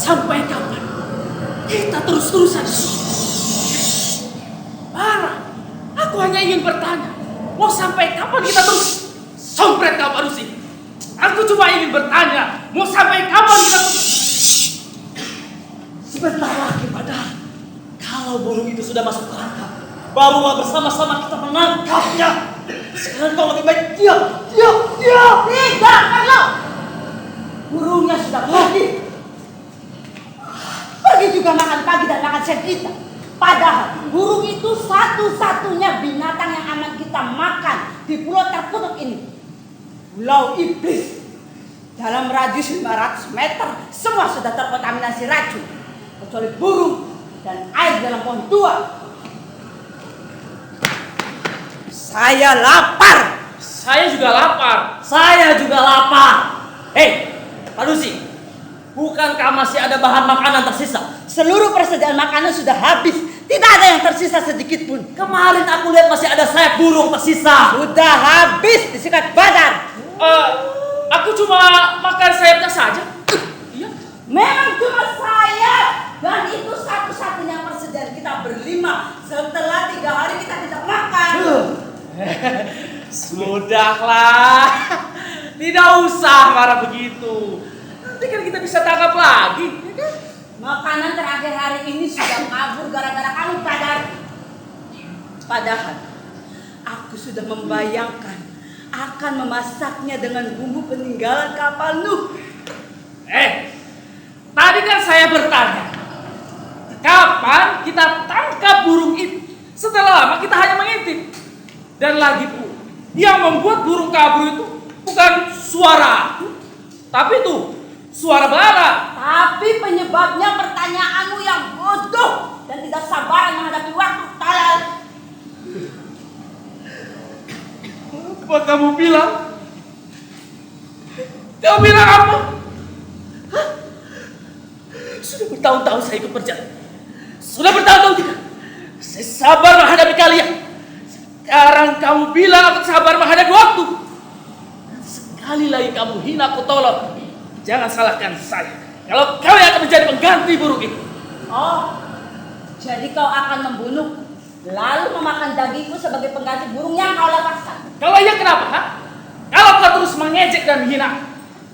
Sampai kapan kita terus-terusan? Marah. Aku hanya ingin bertanya, mau sampai kapan kita terus sompret kau manusia? Aku cuma ingin bertanya, mau sampai kapan kita terus? Sebentar lagi padahal, kalau burung itu sudah masuk perangkap, barulah bersama-sama kita menangkapnya. Sekarang kau lebih baik diam. Tidak, Carlo. Burungnya sudah pergi. Pergi juga makan pagi dan makan siang kita. Padahal burung itu satu-satunya binatang yang aman kita makan di pulau terkutuk ini. Pulau Iblis. Dalam radius 500 meter semua sudah terkontaminasi racun. Kecuali burung dan air dalam pohon tua. Saya lapar. Saya juga lapar. Saya juga lapar. Hei, Pak Dusi, bukankah masih ada bahan makanan tersisa? Seluruh persediaan makanan sudah habis. Tidak ada yang tersisa sedikit pun. Kemarin aku lihat masih ada sayap burung tersisa. Sudah habis disikat badar. Aku cuma makan sayapnya saja. Iya. Memang cuma sayap. Dan itu satu-satunya persediaan kita berlima. Setelah 3 hari kita tidak makan. Sudahlah. Tidak usah marah begitu. Nanti kan kita bisa tangkap lagi, ya kan? Makanan terakhir hari ini sudah kabur gara-gara kamu, Padahal aku sudah membayangkan akan memasaknya dengan bumbu peninggalan kapal Nuh. Tadi kan saya bertanya, kapan kita tangkap burung itu? Setelah lama kita hanya mengintip. Dan lagi pula, yang membuat burung kabur itu bukan suara aku, tapi itu suara bara. Tapi penyebabnya pertanyaanmu yang bodoh dan tidak sabaran menghadapi waktu. Talal. Apa kamu bilang? Kamu bilang apa? Hah? Sudah bertahun-tahun saya ikut perjalanan. Sudah bertahun-tahun tidak. Saya sabar menghadapi kalian. Sekarang kamu bilang aku sabar menghadapi waktu. Sekali lagi kamu hina aku, tolong. Jangan salahkan saya. Kalau kau yang akan menjadi pengganti burung itu. Oh, jadi kau akan membunuh lalu memakan dagingku sebagai pengganti burung yang kau lepaskan. Kalau iya kenapa? Ha? Kalau kau terus mengejek dan menghina,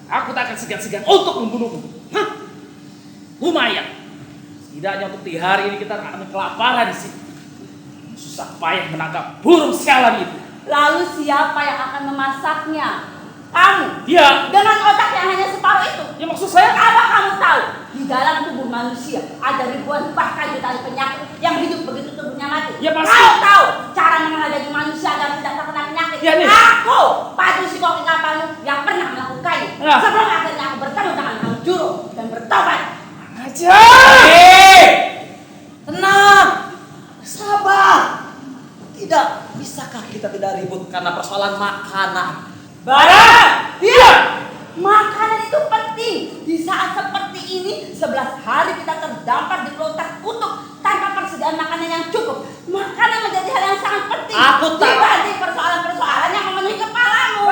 aku tak akan segan-segan untuk membunuhmu. Hah? Lumayan. Setidaknya untuk di hari ini kita akan kelaparan di sini. Susah payah menangkap burung sialan itu. Lalu siapa yang akan memasaknya? Kamu? Dia. Dengan otak yang hanya separuh itu. Ya maksud saya. Apa kamu tahu? Di dalam tubuh manusia ada ribuan bahkan jutaan penyakit yang hidup begitu tubuhnya mati. Ya pasti. Kau tahu cara menghadapi manusia agar tidak terkena penyakit? Ya, nih. Aku, Padu si koki kapalu yang pernah melakukannya. Nah. Sebelum akhirnya aku bertemu dengan Hang Juro dan bertobat. Aja. Tenang, sabar. Tidak, bisakah kita tidak ribut karena persoalan makanan? Bara. Dia. Makanan itu penting. Di saat seperti ini, 11 hari kita terdampar di pulau terkutuk tanpa persediaan makanan yang cukup. Makanan menjadi hal yang sangat penting. Aku tahu. Dibanding persoalan-persoalan yang memenuhi kepalamu.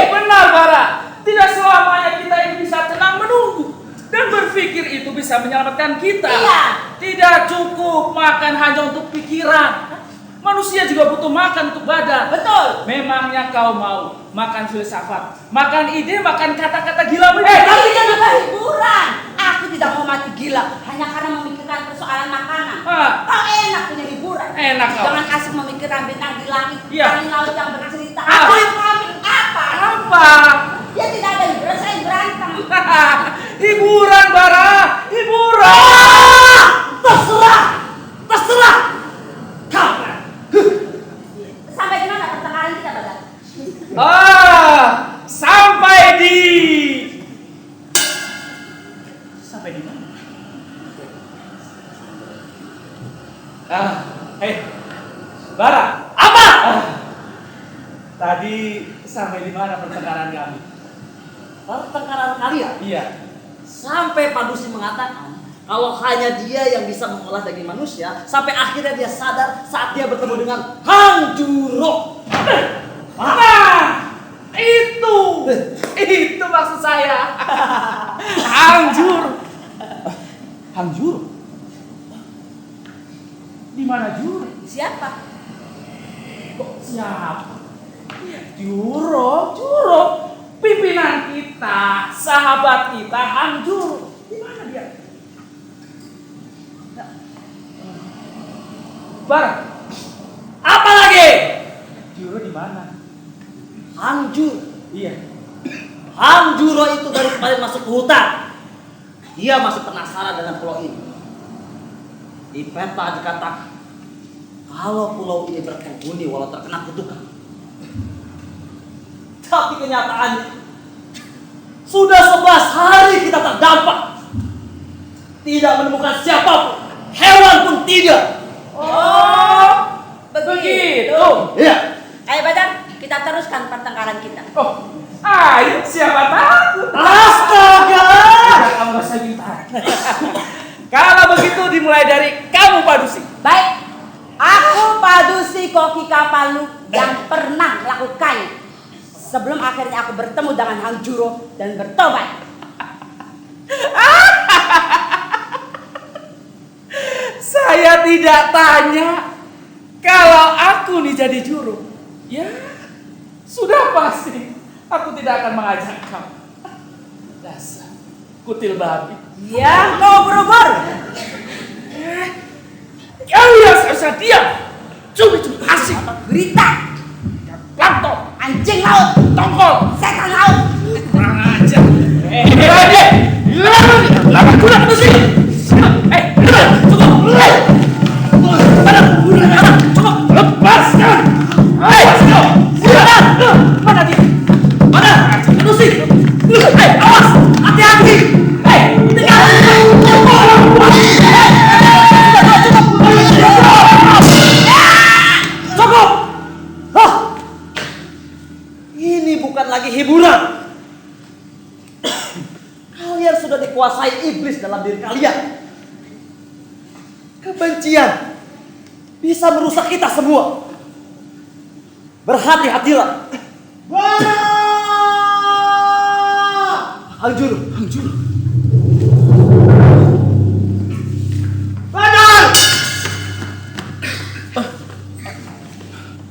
Benar Bara. Tidak selamanya kita ini bisa tenang menunggu dan berpikir itu bisa menyelamatkan kita. Iya. Tidak cukup makan hanya untuk pikiran. Manusia juga butuh makan untuk badan. Betul. Memangnya kau mau makan filsafat, makan ide, makan kata-kata gila Tapi kan ada hiburan. Aku tidak mau mati gila hanya karena memikirkan persoalan makanan. Kau enak punya hiburan. Enak kau. Jangan asik memikirkan bintang di langit, Iya. angin laut yang bercerita. Ah. Aku yang mengambil apa? Apa? Ya tidak ada hiburan, saya berantem. Hiburan Bara, hiburan. Terserah, terserah. Kau. Sampai di mana pertengkaran kita, Badan? Sampai di mana? Bara, Apa? tadi sampai di mana pertengkaran kami? Pertengkaran kalian? Iya. Sampai Padusi mengatakan kalau hanya dia yang bisa mengolah daging manusia, sampai akhirnya dia sadar saat dia bertemu dengan Hang Juro. Nah, itu maksud saya. Hangjur. Hangjur. Di mana Juro? Siapa? Kok siapa? Juro. Pimpinan kita, sahabat kita, Hangjur. Di mana dia? Bar. Apa lagi? Juro di mana? Hang Juro. Iya. Hang Juro itu baru kemarin masuk ke hutan. Dia masih penasaran dengan pulau ini. Di peta dikatakan kalau pulau ini berpenghuni walau terkena kutukan. Tapi kenyataannya sudah 11 hari kita terdampar. Tidak menemukan siapapun. Hewan pun tidak. Oh, begitu. Iya. Ayo Badan, kita teruskan pertengkaran kita. Oh, ayo siapa takut? Astaga. Kamu gak usah pintar. Kalau begitu dimulai dari kamu Padusi. Baik, aku Padusi Koki Kapalu yang pernah melakukannya sebelum akhirnya aku bertemu dengan Hang Juro dan bertobat. Saya tidak tanya kalau aku nih jadi juru. Ya, sudah pasti aku tidak akan mengajak kamu. Dasar kutil babi. Yang kau berubah. Kalian seharusnya diam. Cumi-cumi asik. Berita, Plankton. anjing laut, Tongkol. setan laut. Kurang ajar. Berani. Lawan guna Padusi. Cukup. Cukup. Lepaskan. Mana dia? Mana? Manusia. Awas, hati-hati. Tinggal. Cukup. Ini bukan lagi hiburan. Kalian sudah dikuasai iblis dalam diri kalian. Kebencian bisa merusak kita semua. Berhati-hatilah. Hangjur. Badar!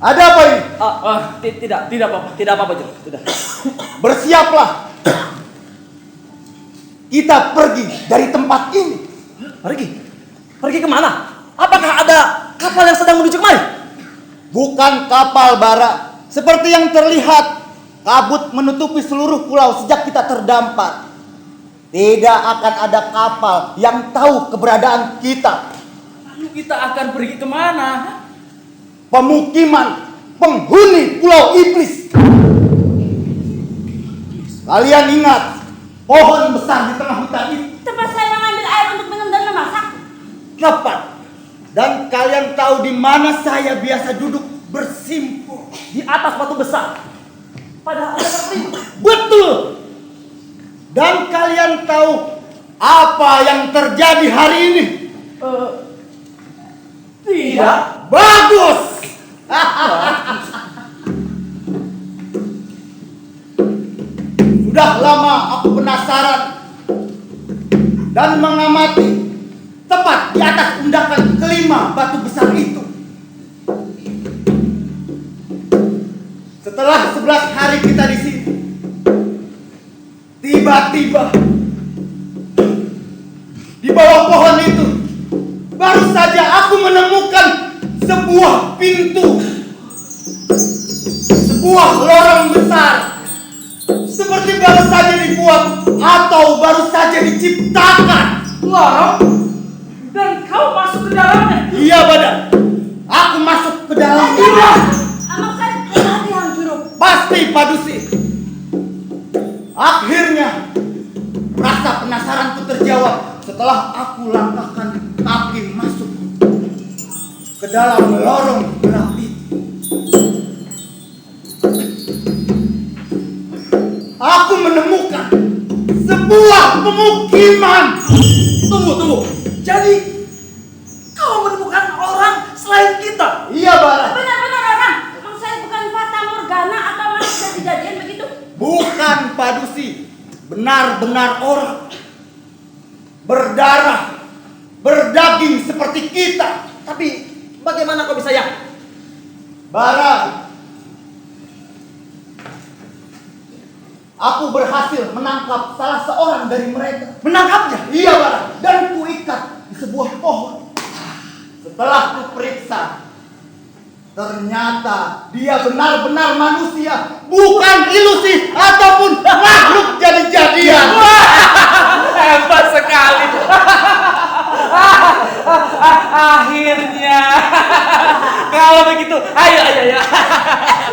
Ada apa ini? Tidak apa-apa, Jur. Tidak. Bersiaplah. Kita pergi dari tempat ini. Pergi kemana? Apakah ada kapal yang sedang menuju kemari? Bukan kapal bara. Seperti yang terlihat, kabut menutupi seluruh pulau sejak kita terdampar. Tidak akan ada kapal yang tahu keberadaan kita. Lalu kita akan pergi kemana? Pemukiman penghuni Pulau Iblis. Kalian ingat pohon besar di tengah hutan itu? Tempat saya mengambil air untuk minum dan memasak. Tepat. Dan kalian tahu di mana saya biasa duduk bersimpuh? Di atas batu besar. Padahal ada terlibat. Betul. Dan kalian tahu apa yang terjadi hari ini? Tidak. Bagus. Sudah lama aku penasaran dan mengamati tepat di atas undakan kelima batu besar itu. Setelah 11 hari kita di sini, tiba-tiba di bawah pohon itu baru saja aku menemukan sebuah pintu, sebuah lorong besar, seperti baru saja dibuat atau baru saja diciptakan. Lorong? Dan kau masuk ke dalamnya? Iya, Badar. Aku masuk ke dalam ini. Amak saya hati Hangjuru. Pasti, Padusi. Akhirnya rasa penasaranku terjawab setelah aku langkahkan kaki masuk ke dalam lorong gelap itu. Aku menemukan sebuah pemukiman. Tunggu. Jadi kau menemukan orang selain kita? Iya, Bara. Benar-benar orang. Amak saya bukan fata morgana atau manusia kejadian begitu. Bukan, Padusi. Benar-benar orang. Berdarah, berdaging seperti kita. Tapi bagaimana kau bisa yakin? Bara, aku berhasil menangkap salah seorang dari mereka. Menangkapnya? Iya, Bara. Dan kuikat di sebuah pohon. Setelah kuperiksa, ternyata dia benar-benar manusia, bukan ilusi ataupun makhluk jadi-jadian. Hebat sekali. Akhirnya. Kalau begitu, ayo.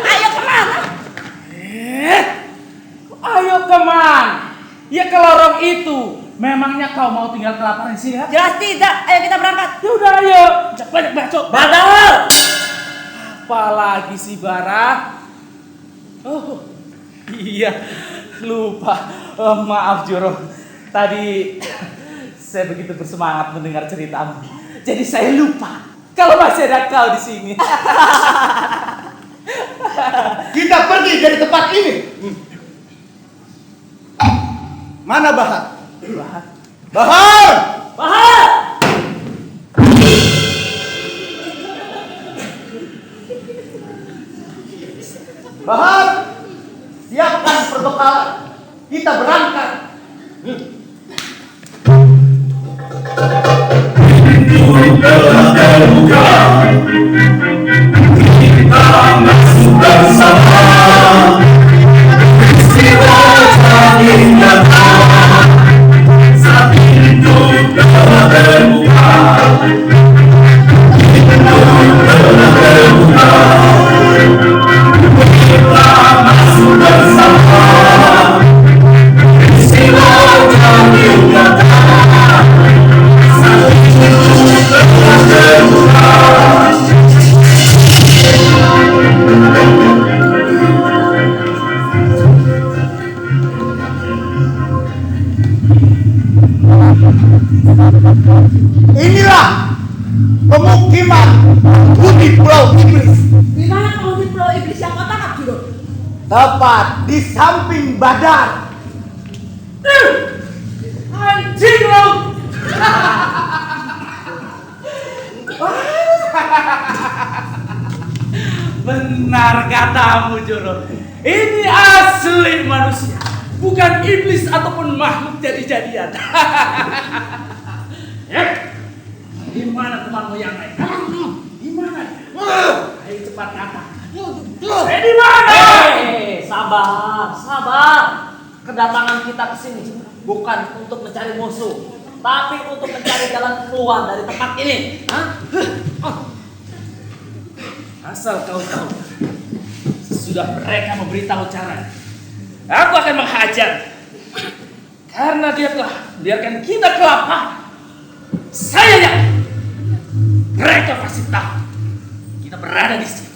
Ayo kemana? Ayo kemana? Ya ke lorong itu. Memangnya kau mau tinggal kelaparan di sini? Ya? Jelas tidak. Ayo kita berangkat. Udah ayo. Banyak bacot. Badar! Apalagi si Bara? Oh iya, lupa. Maaf Juro. Tadi saya begitu bersemangat mendengar ceritamu. Jadi saya lupa kalau masih ada kau di sini. Kita pergi dari tempat ini. Mana Bahar? Bahar! Bahar! Bahar! Siapkan perbekalan. Kita berangkat. Kita masuk bersama. Peristiwa tak ingatkan. Saat pintu telah terbuka. Pintu telah terbuka. penghuni Pulau Iblis yang kau tangkap, Juro? Tepat di samping Badar. Anjing lo! Benar katamu, Joro. Ini asli manusia, bukan iblis ataupun makhluk jadi-jadian. Di mana temanmu yang lain? Di mana? Ayo cepat kata. Di mana? Sabar, sabar. Kedatangan kita ke sini bukan untuk mencari musuh, tapi untuk mencari jalan keluar dari tempat ini. Asal kau tahu, sesudah mereka memberitahu cara, aku akan menghajar. Karena dia telah biarkan kita kelaparan. Saya yakin mereka pasti tahu kita berada di sini,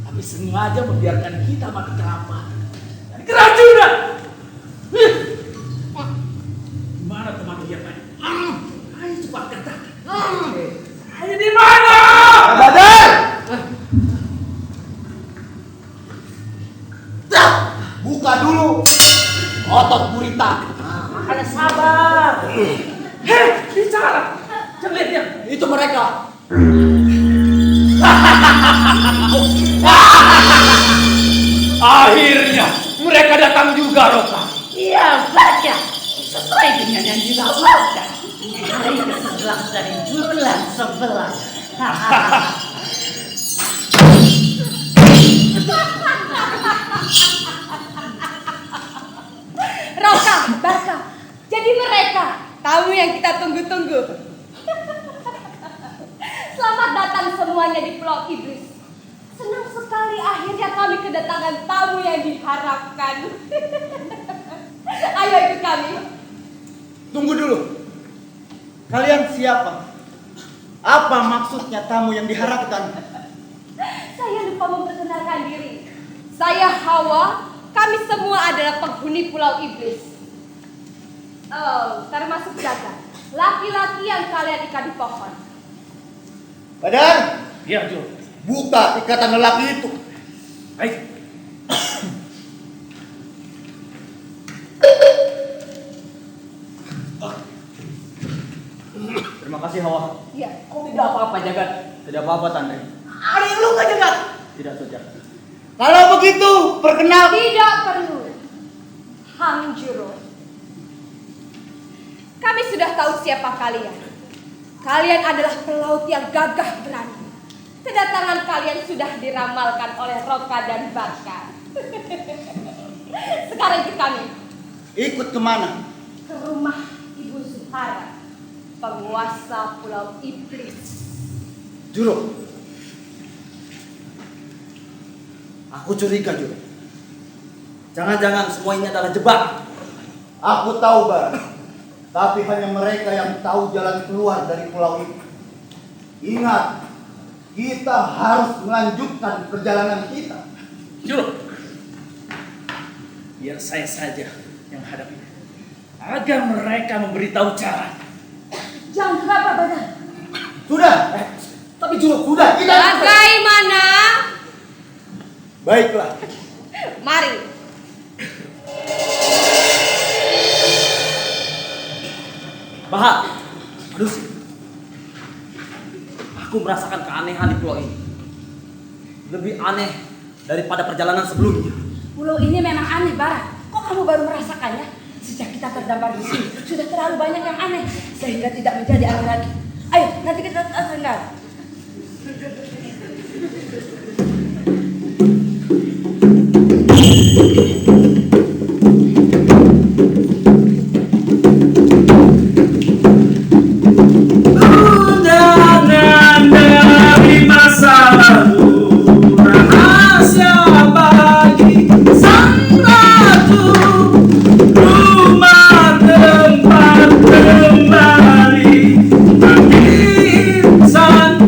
tapi sengaja membiarkan kita mati kelaparan dan keracunan. Mana teman yang lain? Ayo cepat katakan. Ayo di mana? Badar! Buka dulu otot gurita. Makanya sabar. Hei, bicara. Jangan lihat dia. Itu mereka. Akhirnya mereka datang juga, Roka. Iya, baca. Sesuai dengan yang dilaporkan. Hari ke-11 dari bulan 11. Roka, Barka, jadi mereka tamu yang kita tunggu-tunggu. Selamat datang semuanya di Pulau Iblis. Senang sekali akhirnya kami kedatangan tamu yang diharapkan. Ayo ikut kami. Tunggu dulu. Kalian siapa? Apa maksudnya tamu yang diharapkan? Saya lupa memperkenalkan diri. Saya Hawa. Kami semua adalah penghuni Pulau Iblis. Oh, termasuk Jaga, laki-laki yang kalian ikat di pohon. Badar, Iya, Jo. buka ikatan lelaki itu. Baik. Terima kasih Hawa. Iya. Kok tidak apa-apa, Jagat? Tidak apa-apa Tandri. Ada yang luka, Jagat? Tidak saja. Kalau begitu, perkenal. Tidak perlu. Hang Juro. Kami sudah tahu siapa kalian. Kalian adalah pelaut yang gagah berani. Kedatangan kalian sudah diramalkan oleh Roka dan Barka. Sekarang ikut kami Ikut kemana? ke rumah Ibu Suhara, penguasa Pulau Iblis. Juro. Aku curiga, Juro. Jangan-jangan semua ini adalah jebak. Aku tahu Bar. Tapi hanya mereka yang tahu jalan keluar dari pulau itu. Ingat, kita harus melanjutkan perjalanan kita. Juro. Biar saya saja yang hadapi. Agar mereka memberitahu cara. Jangan kenapa Badar. Sudah. Tapi Juro, sudah. Kita. Bagaimana? Baiklah. Mari. Bahak, aduh sih. Aku merasakan keanehan di pulau ini. Lebih aneh daripada perjalanan sebelumnya. Pulau ini memang aneh, Barat. Kok kamu baru merasakannya? Sejak kita terdampar di sini, sudah terlalu banyak yang aneh sehingga tidak menjadi aneh lagi. Ayo, nanti kita tinggal. Undangan dari masa lalu, rahasia bagi sang ratu, rumah tempat kembali bagi insan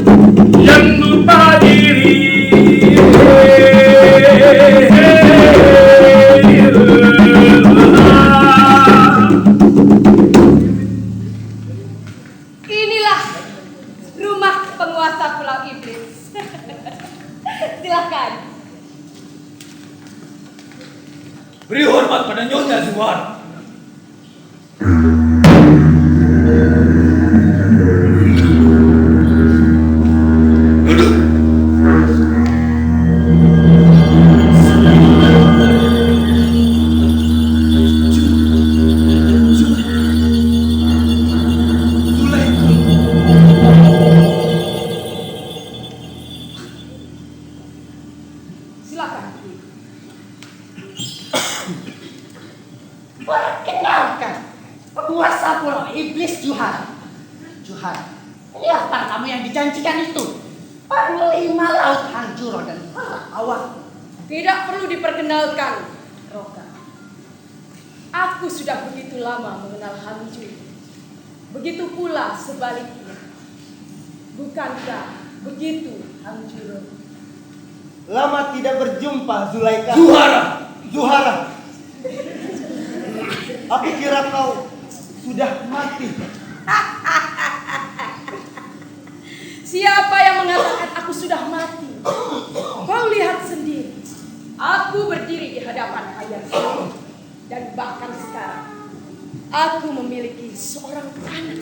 Beri hormat pada Nyonya Zuhara. Silakan. Perkenalkan, penguasa pulau iblis Juhara. Juhara, lihatlah kamu yang dijanjikan itu. Panglima Laut Hanjuro dan para awak. Tidak perlu diperkenalkan, Roka. Aku sudah begitu lama mengenal Hanjuro. Begitu pula sebaliknya. Bukankah begitu, Hanjuro? Lama tidak berjumpa, Zulaika. Zuhara. Aku kira kau sudah mati. Siapa yang mengatakan aku sudah mati? Kau lihat sendiri. Aku berdiri di hadapan kalian semua. Dan bahkan sekarang, aku memiliki seorang anak.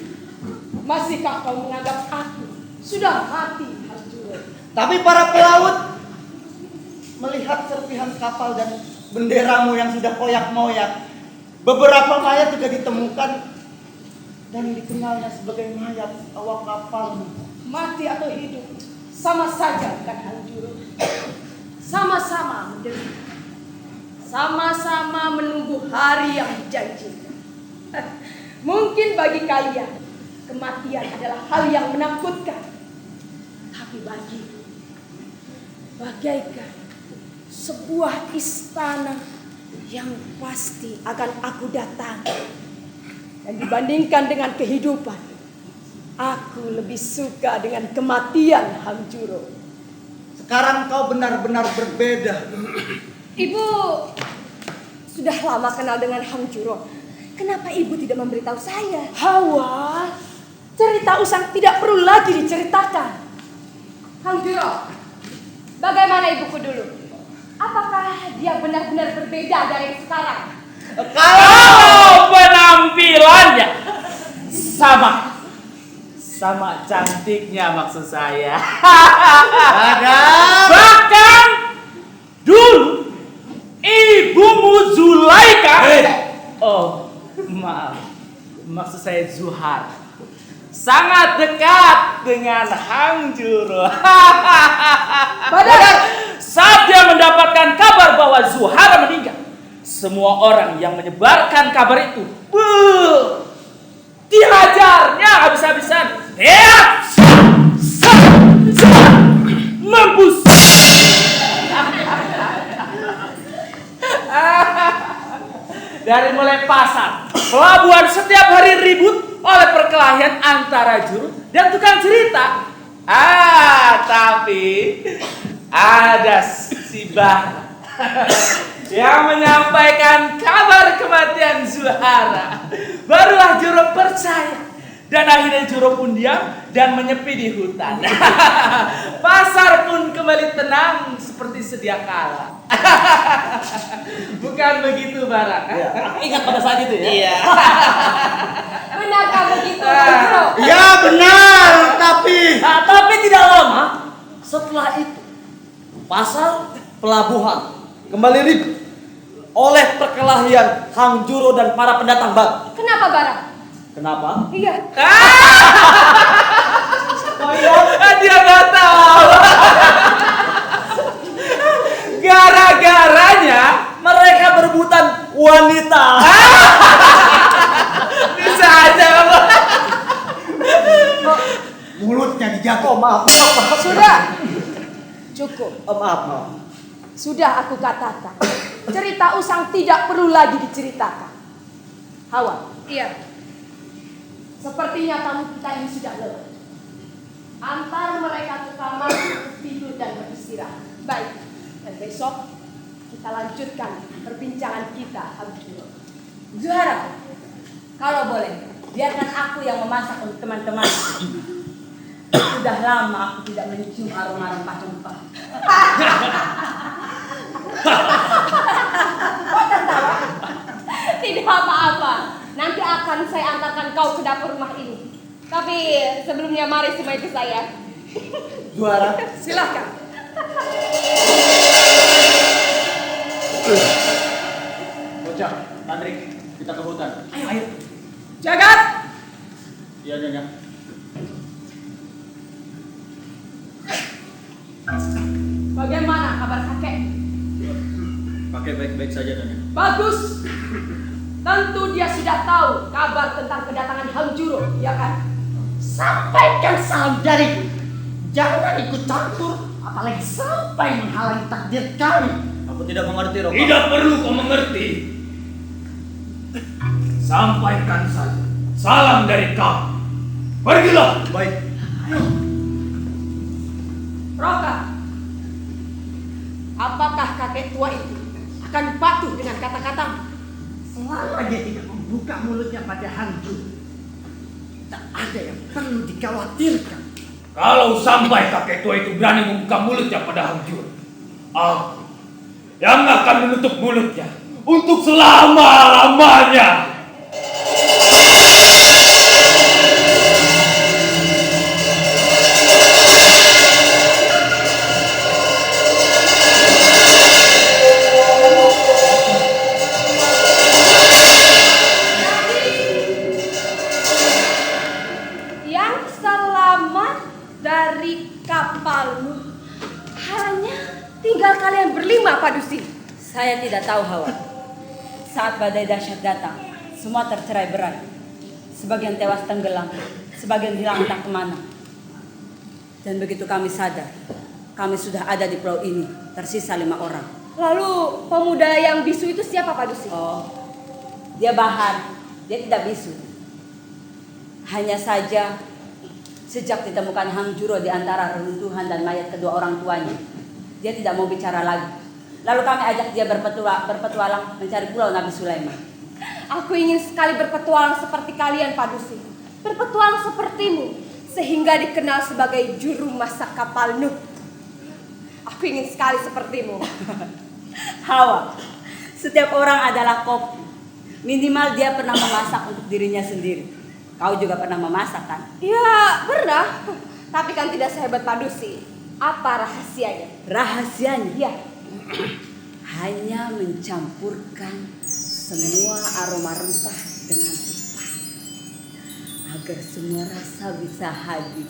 Masihkah kau menganggap aku sudah mati, Hanjuro? Tapi para pelaut melihat serpihan kapal dan benderamu yang sudah koyak-moyak. Beberapa mayat juga ditemukan dan dikenalnya sebagai mayat awak kapal. Mati atau hidup, sama saja bukan, Hanjuro. Sama-sama menderita. Sama-sama menunggu hari yang dijanjikan. Mungkin bagi kalian, kematian adalah hal yang menakutkan. Tapi bagiku, bagaikan sebuah istana yang pasti akan aku datangi. Dan dibandingkan dengan kehidupan, aku lebih suka dengan kematian, Hanjuro. Sekarang kau benar-benar berbeda. Ibu sudah lama kenal dengan Hanjuro. Kenapa ibu tidak memberitahu saya? Hawa, cerita usang tidak perlu lagi diceritakan. Hanjuro, bagaimana ibuku dulu? Apakah dia benar-benar berbeda dari sekarang? Kalau penampilannya sama cantiknya maksud saya. Bahkan dulu ibumu Zulaika. Oh, maaf. Maksud saya Zuhara. Sangat dekat dengan Hanjuro. Badar! Saat dia mendapatkan kabar bahwa Zuhara meninggal, semua orang yang menyebarkan kabar itu dihajarnya habis-habisan. Mampus. Dari mulai pasar, pelabuhan setiap hari ribut oleh perkelahian antara juru dan tukang cerita. Tapi ada si Bah yang menyampaikan kabar kematian Zuhara. Barulah Juro percaya. Dan akhirnya Juro pun diam dan menyepi di hutan. Pasar pun kembali tenang seperti sedia kala. Bukan begitu, Barang? Aku ingat pada saat itu ya. Iya. Benarkah begitu, Hanjuro? Ya benar, Tapi tidak lama setelah itu pasar pelabuhan kembali ribut oleh perkelahian Hanjuro dan para pendatang baru. Kenapa, Barang? Kenapa? Iya. Dia nggak tahu. Gara-garanya Mereka berebutan wanita. bisa aja. mulutnya dijatuh. Oh maaf. Sudah. Cukup. Maaf. Sudah aku katakan. Cerita usang tidak perlu lagi diceritakan. Hawa. Iya. Sepertinya tamu kita ini sudah lelah. Antar mereka ke kamar untuk tidur dan beristirahat. Baik. Dan besok kita lanjutkan perbincangan kita, Hanjuro. Zuhara, kalau boleh, biarkan aku yang memasak untuk teman-teman. Sudah lama aku tidak mencium aroma rempah-rempah. Kok tertawa? akan saya antarkan kau ke dapur rumah ini. Tapi sebelumnya mari semua ikut saya. Zuhara, Silakan. Bocah, Tandrik, kita ke hutan. Ayo. Jagat. Iya, Nyonya. Bagaimana kabar kakek? Pakai baik-baik saja, Nyonya. Bagus. Tentu dia sudah tahu kabar tentang kedatangan Hang Juro, ya kan? Sampaikan salam dariku. Jangan ikut campur, apalagi sampai menghalangi takdir kami. Aku tidak mengerti, Roka. Tidak perlu kau mengerti. Sampaikan saja. Salam dari kami. Pergilah. Baik. Roka, apakah kakek tua itu akan patuh dengan kata-kata? Selama dia tidak membuka mulutnya pada Hanju, tak ada yang perlu dikhawatirkan. Kalau sampai kakek tua itu berani membuka mulutnya pada Hang Juro, aku yang akan menutup mulutnya untuk selama-lamanya. Yang selamat dari kapalmu hanya tinggal kalian berlima, Pak Dusi. Saya tidak tahu, Hawa. Saat badai dahsyat datang, semua tercerai berai. Sebagian tewas tenggelam, sebagian hilang entah kemana. Dan begitu kami sadar, kami sudah ada di pulau ini, tersisa 5 orang. Lalu pemuda yang bisu itu siapa, Pak Dusi? Oh, dia Bahar, dia tidak bisu. Hanya saja, sejak ditemukan Hang Juro di antara reruntuhan dan mayat kedua orang tuanya, dia tidak mau bicara lagi. Lalu kami ajak dia berpetualang mencari pulau Nabi Sulaiman. Aku ingin sekali berpetualang seperti kalian, Pak Dusi. Berpetualang sepertimu, sehingga dikenal sebagai juru masak kapal Nuh. Aku ingin sekali sepertimu. Hawa, setiap orang adalah koki. Minimal dia pernah memasak untuk dirinya sendiri. Kau juga pernah memasak, kan? Ya, pernah. Tapi kan tidak sehebat Pak Dusi. Apa rahasianya? Rahasianya Ya, hanya mencampurkan semua aroma rempah dengan tepat agar semua rasa bisa hadir.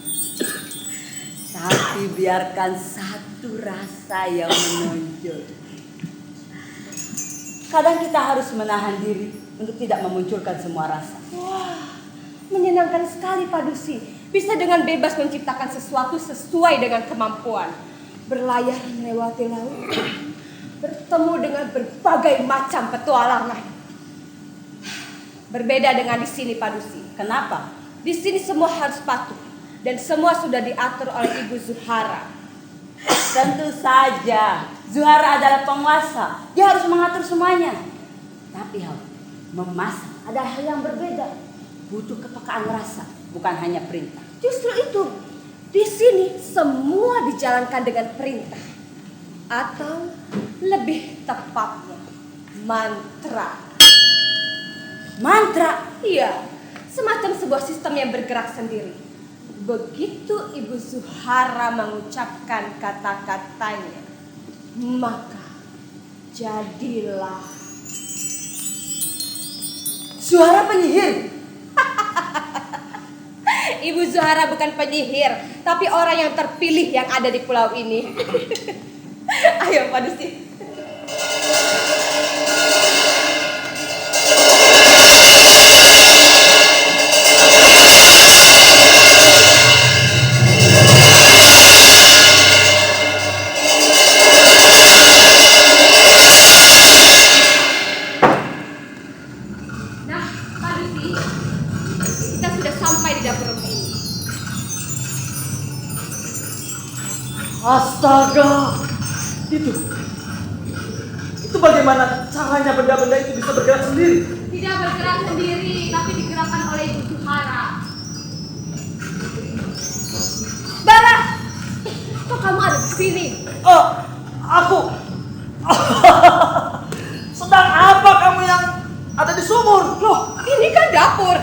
Tapi biarkan satu rasa yang menonjol. Kadang kita harus menahan diri untuk tidak memunculkan semua rasa. wah, menyenangkan sekali Pak Dusi. Bisa dengan bebas menciptakan sesuatu sesuai dengan kemampuan. Berlayar melewati laut, bertemu dengan berbagai macam petualangan. Berbeda dengan di sini, Pak Dusi. Kenapa? Di sini semua harus patuh dan semua sudah diatur oleh Ibu Zuhara. Tentu saja, Zuhara adalah penguasa. Dia harus mengatur semuanya. Tapi memasak adalah hal yang berbeda. Butuh kepekaan rasa, bukan hanya perintah. Justru itu, di sini semua dijalankan dengan perintah. Atau lebih tepatnya, mantra. Mantra? Iya, semacam sebuah sistem yang bergerak sendiri. Begitu Ibu Zuhara mengucapkan kata-katanya, maka jadilah. Suara penyihir. Ibu Zuhara bukan penyihir, tapi orang yang terpilih yang ada di pulau ini. Ayo Pak Dusi. Nah, Pak Dusi, kita sudah sampai di dapur rumah ini. Astaga, itu bagaimana caranya benda-benda itu bisa bergerak sendiri? Tidak bergerak sendiri, tapi digerakkan oleh Ibu Zuhara. Bara, kok kamu ada di sini? Oh, aku. Sedang apa kamu yang ada di sumur? Loh, ini kan dapur.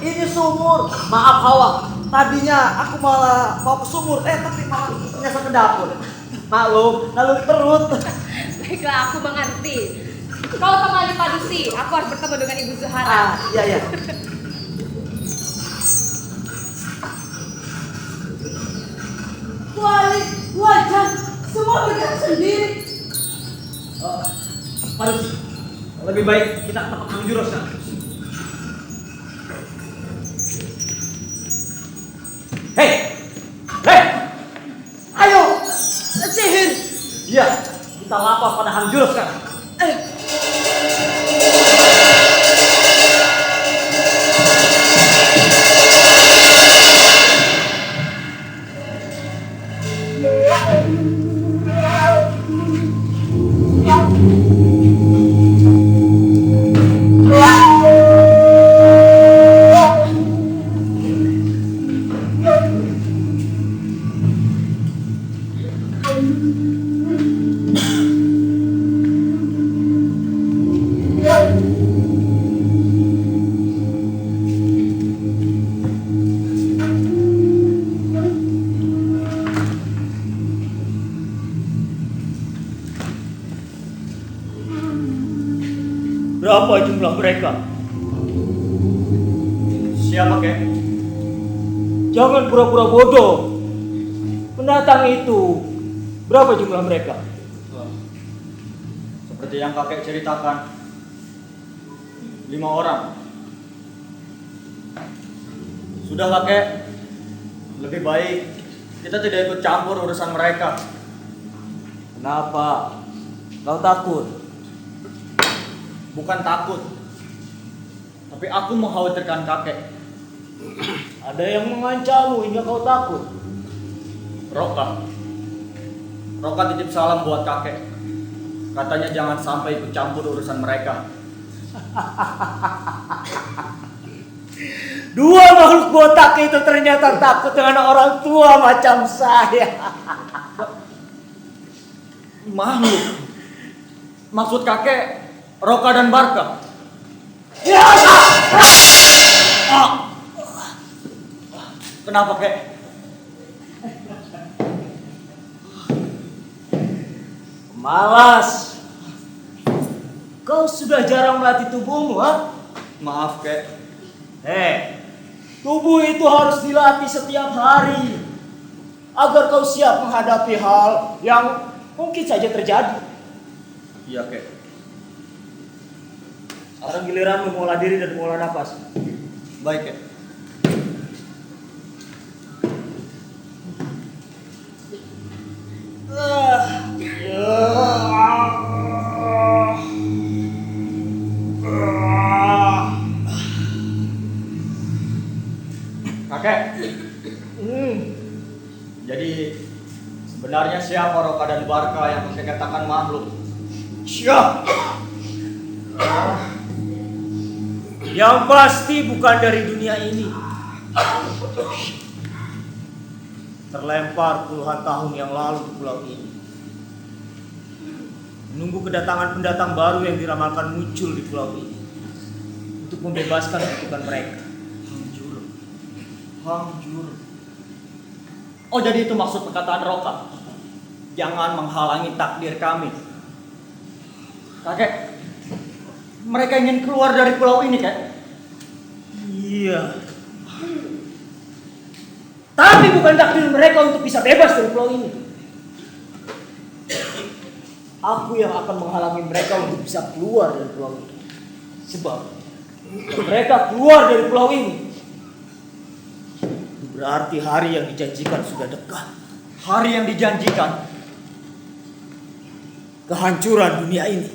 Ini sumur. Maaf Hawa, tadinya aku malah mau ke sumur, tapi malah nyasar ke dapur. Maklum, naluri perut. Baiklah, aku mengerti. Kau temani Padusi, aku harus bertemu dengan Ibu Zuhara. Iya. Wajan, semua bergerak sendiri. Padusi, lebih baik kita ke tempat Kang Juro sekarang. Hei! Ayo! Sihir! Iya, kita lapor pada Kang Juro sekarang. Berapa jumlah mereka? Siapa, Kek? Jangan pura-pura bodoh. Pendatang itu, berapa jumlah mereka? Seperti yang kakek ceritakan, 5 orang. Sudahlah kek, lebih baik kita tidak ikut campur urusan mereka. Kenapa? Kau takut? Bukan takut, tapi aku mengkhawatirkan kakek. Ada yang mengancammu hingga kau takut? Roka titip salam buat kakek. Katanya jangan sampai ikut campur urusan mereka. Dua makhluk botak itu ternyata takut dengan orang tua macam saya. Makhluk? Maksud kakek Roka dan Barka? Ya! Kenapa kek? Malas. Kau sudah jarang melatih tubuhmu, ha? Maaf kek. Tubuh itu harus dilatih setiap hari agar kau siap menghadapi hal yang mungkin saja terjadi. Iya kek. Sekarang giliranmu mengolah diri dan mengolah nafas. Baik kek. Kakek. Jadi sebenarnya siapa Roka dan Barka yang kakek katakan makhluk? Siap. Yang pasti bukan dari dunia ini. Terlempar puluhan tahun yang lalu di pulau ini. Menunggu kedatangan pendatang baru yang diramalkan muncul di pulau ini untuk membebaskan kutukan mereka. Hang Juro. Oh jadi itu maksud perkataan Roka. Jangan menghalangi takdir kami. Kakek, mereka ingin keluar dari pulau ini, Kak? Iya. Tapi bukan takdir mereka untuk bisa bebas dari pulau ini. Aku yang akan menghalangi mereka untuk bisa keluar dari pulau ini. Sebab jika mereka keluar dari pulau ini, berarti hari yang dijanjikan sudah dekat. Hari yang dijanjikan. Kehancuran dunia ini.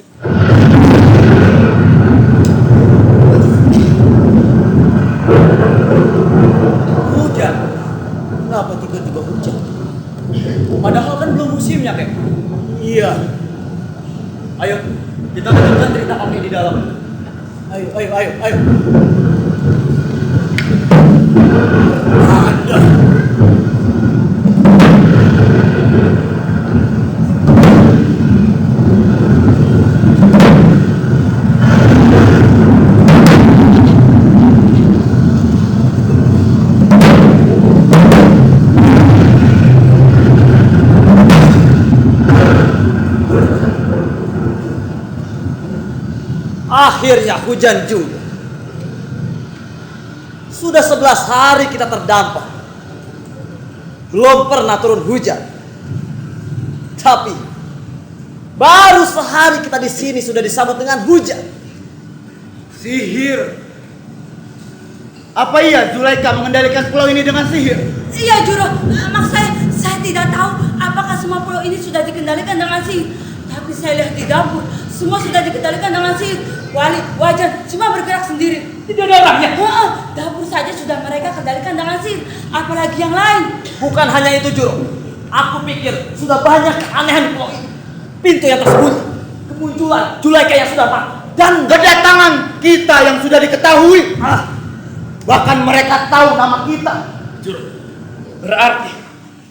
Hujan. Kenapa tiba-tiba hujan? Padahal kan belum musimnya, Kek. Iya. Ayo, kita lanjutkan cerita kakek di dalam. Ayo. Ada. Akhirnya hujan juga. Sudah 11 hari kita terdampar. Belum pernah turun hujan. Tapi baru sehari kita di sini sudah disambut dengan hujan. Sihir. Apa iya Zulaika mengendalikan pulau ini dengan sihir? Iya Juro, maksud saya tidak tahu apakah semua pulau ini sudah dikendalikan dengan sihir. Tapi saya lihat di dapur, semua sudah dikendalikan dengan sihir. Wali, Wajan, semua bergerak sendiri. Tidak ada orangnya. Dapur saja sudah mereka kendalikan dengan sihir. Apalagi yang lain. Bukan hanya itu Juro. Aku pikir sudah banyak keanehan di pulau ini. Pintu yang tersembunyi, kemunculan Zulaika yang sudah mati, Dan kedatangan kita yang sudah diketahui. Bahkan mereka tahu nama kita. Juru, berarti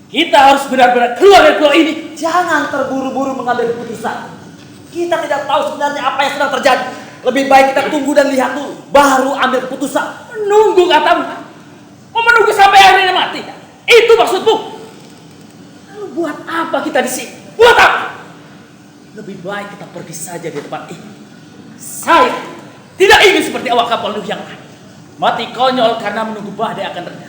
kita harus benar-benar keluar dari pulau ini. Jangan terburu-buru mengambil keputusan. Kita tidak tahu sebenarnya apa yang sedang terjadi. Lebih baik kita tunggu dan lihat dulu, baru ambil keputusan. Menunggu katamu. Mau menunggu sampai akhirnya mati? Itu maksudmu? Lalu buat apa kita di sini? Buat apa? Lebih baik kita pergi saja di tempat ini. Saya tidak ingin seperti awak kapal Nuh yang lain. Mati konyol karena menunggu badai akan reda.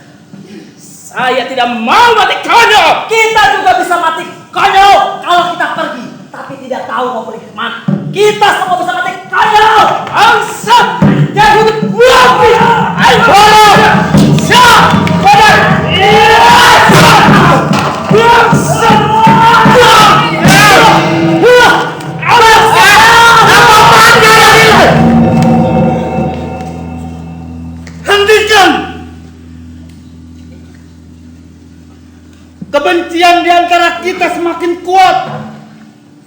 Saya tidak mau mati konyol. Kita juga bisa mati konyol kalau kita pergi, tapi tidak tahu mau pergi kemana. Kita semua bisa mati konyol. Bangsa yang untuk wapi. Ayo boleh. Siap. Boleh. Bangsa. Hentikan! Kebencian di antara kita semakin kuat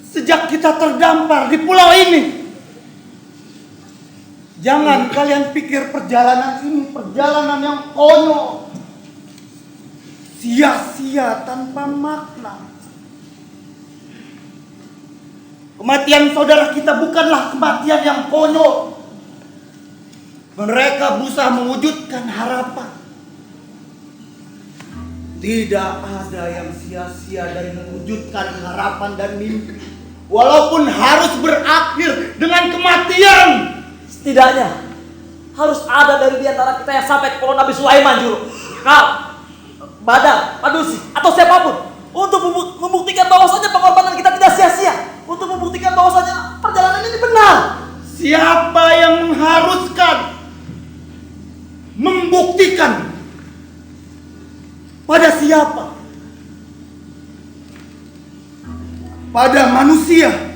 sejak kita terdampar di pulau ini. Jangan kalian pikir perjalanan ini perjalanan yang konyol, sia-sia tanpa makna. Kematian saudara kita bukanlah kematian yang konyol. Mereka berusaha mewujudkan harapan. Tidak ada yang sia-sia dari mewujudkan harapan dan mimpi. Walaupun harus berakhir dengan kematian. Setidaknya harus ada dari di antara kita yang sampai ke pulau Nabi Sulaiman, Juru. Kau, Badar, Padusi, atau siapapun, untuk membuktikan bahwasanya pengorbanan kita tidak sia-sia, untuk membuktikan bahwasanya perjalanan ini benar. Siapa yang mengharuskan membuktikan pada siapa? Pada manusia.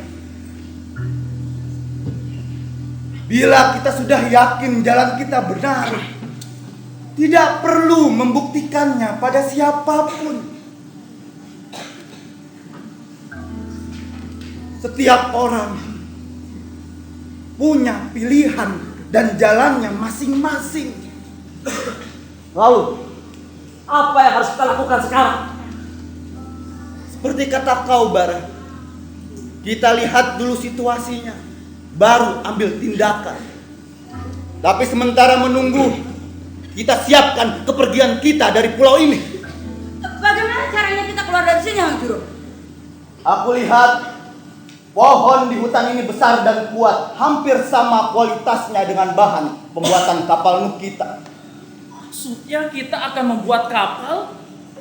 Bila kita sudah yakin jalan kita benar, tidak perlu membuktikannya pada siapapun. Setiap orang punya pilihan dan jalannya masing-masing. Lalu, apa yang harus kita lakukan sekarang? Seperti kata kau, Bara, kita lihat dulu situasinya, baru ambil tindakan. Tapi sementara menunggu, kita siapkan kepergian kita dari pulau ini. Bagaimana caranya kita keluar dari sini, Hang Juro? Aku lihat pohon di hutan ini besar dan kuat, hampir sama kualitasnya dengan bahan pembuatan kapal Nuh kita. Maksudnya kita akan membuat kapal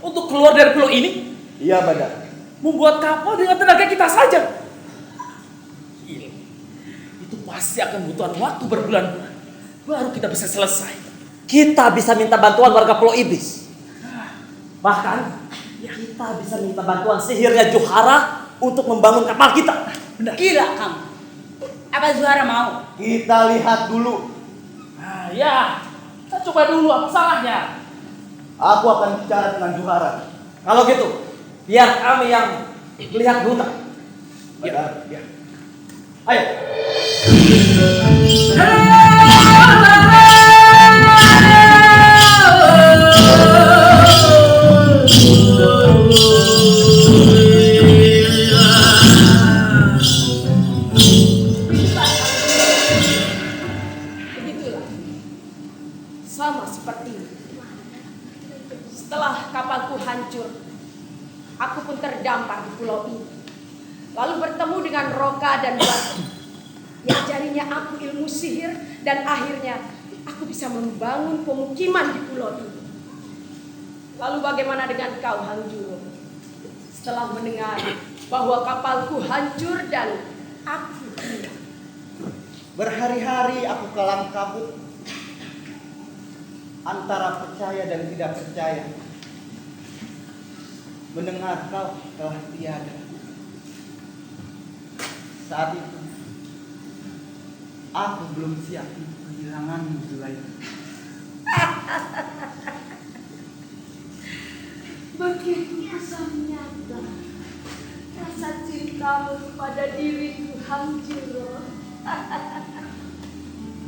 untuk keluar dari pulau ini? Iya, Badar. Membuat kapal dengan tenaga kita saja? Gila. Itu pasti akan membutuhkan waktu berbulan-bulan. Baru kita bisa selesai. Kita bisa minta bantuan warga Pulau Iblis. Bahkan, kita bisa minta bantuan sihirnya Johara untuk membangun kapal kita. Benar. Gila kamu. Apa Zuhara mau? Kita lihat dulu. Nah, ya. Kita coba dulu, apa salahnya? Aku akan bicara dengan Johara. Kalau gitu, biar kami yang melihat hutan. Badar, ya. Ayo. Begitulah. Sama seperti ini. Setelah kapalku hancur, aku pun terdampar di pulau ini. Lalu bertemu dengan Roka dan Batu. diajarinya aku ilmu sihir, dan akhirnya aku bisa membangun pemukiman di pulau ini. Lalu bagaimana dengan kau, Hang Juro? Setelah mendengar bahwa kapalku hancur dan aku hilang. Berhari-hari aku kelam kabut antara percaya dan tidak percaya. Mendengar kau telah tiada. Saat itu aku belum siap untuk kehilanganmu, Zulaika. Begitu besar nyata rasa cintamu kepada diriku, Hang Juro.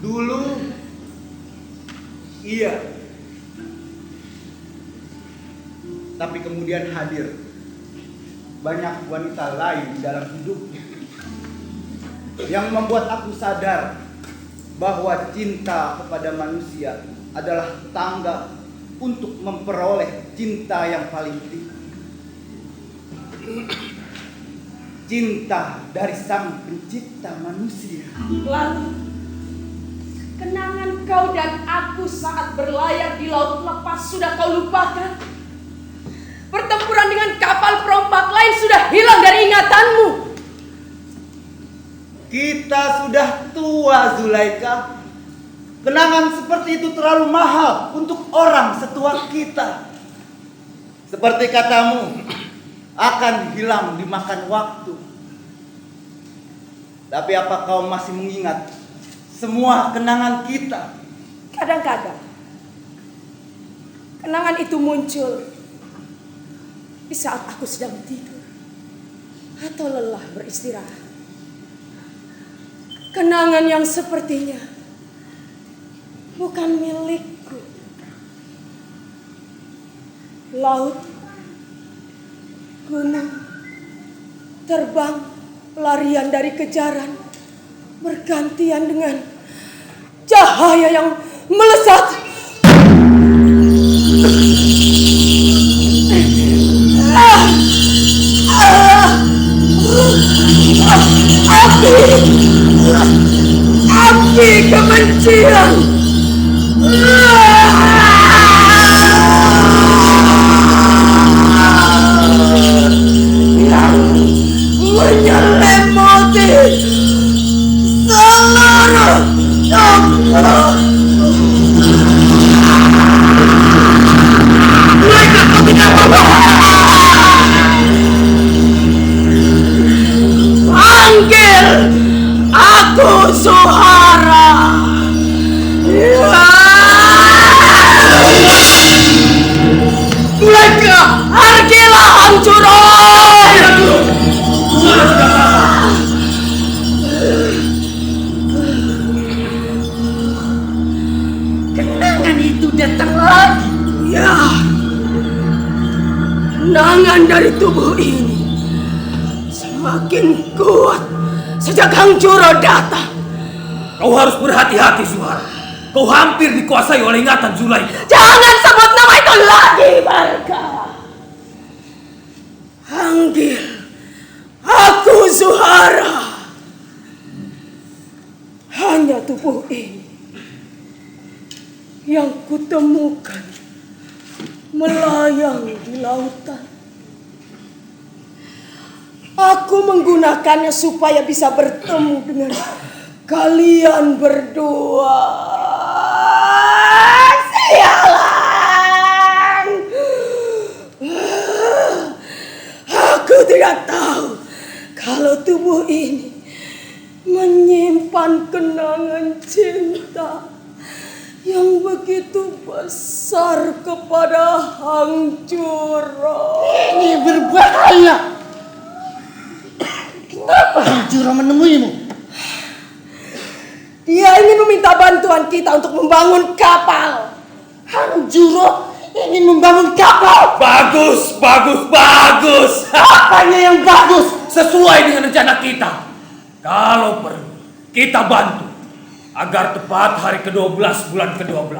Dulu iya, tapi kemudian hadir banyak wanita lain di dalam hidupnya yang membuat aku sadar bahwa cinta kepada manusia adalah tangga untuk memperoleh cinta yang paling tinggi. Cinta dari Sang Pencipta manusia. Lalu, kenangan kau dan aku saat berlayar di laut lepas sudah kau lupakan? Pertempuran dengan kapal perompak lain sudah hilang dari ingatanmu? Kita sudah tua, Zulaika. Kenangan seperti itu terlalu mahal untuk orang setua kita. Seperti katamu, akan hilang dimakan waktu. Tapi apa kau masih mengingat semua kenangan kita? Kadang-kadang kenangan itu muncul di saat aku sedang tidur atau lelah beristirahat. Kenangan yang sepertinya bukan milikku. Laut, gunung, terbang, pelarian dari kejaran, bergantian dengan cahaya yang melesat. Api kebencian. Yang menyelimuti seluruh tubuh. Mereka tidak panggil aku Zuhara. Mereka hargilah hancuran. Kenangan itu datang lagi. Ya, kenangan dari tubuh ini semakin kuat sejak Hang Juro datang. Kau harus berhati-hati, Zuhara. Kau hampir dikuasai oleh ingatan Zulaika. Jangan sebut nama itu lagi, Barka. Panggil aku Zuhara. Hanya tubuh ini yang kutemukan melayang di lautan. Aku menggunakannya supaya bisa bertemu dengan kalian berdua. Sialan! Aku tidak tahu kalau tubuh ini menyimpan kenangan cinta yang begitu besar kepada Hang Juro. Ini berbahaya. Kenapa Hang Juro menemuimu? Dia ingin meminta bantuan kita untuk membangun kapal. Hang Juro ingin membangun kapal. Bagus, bagus, bagus. Apanya yang bagus? Sesuai dengan rencana kita. Kalau perlu, kita bantu agar tepat hari ke-12 bulan ke-12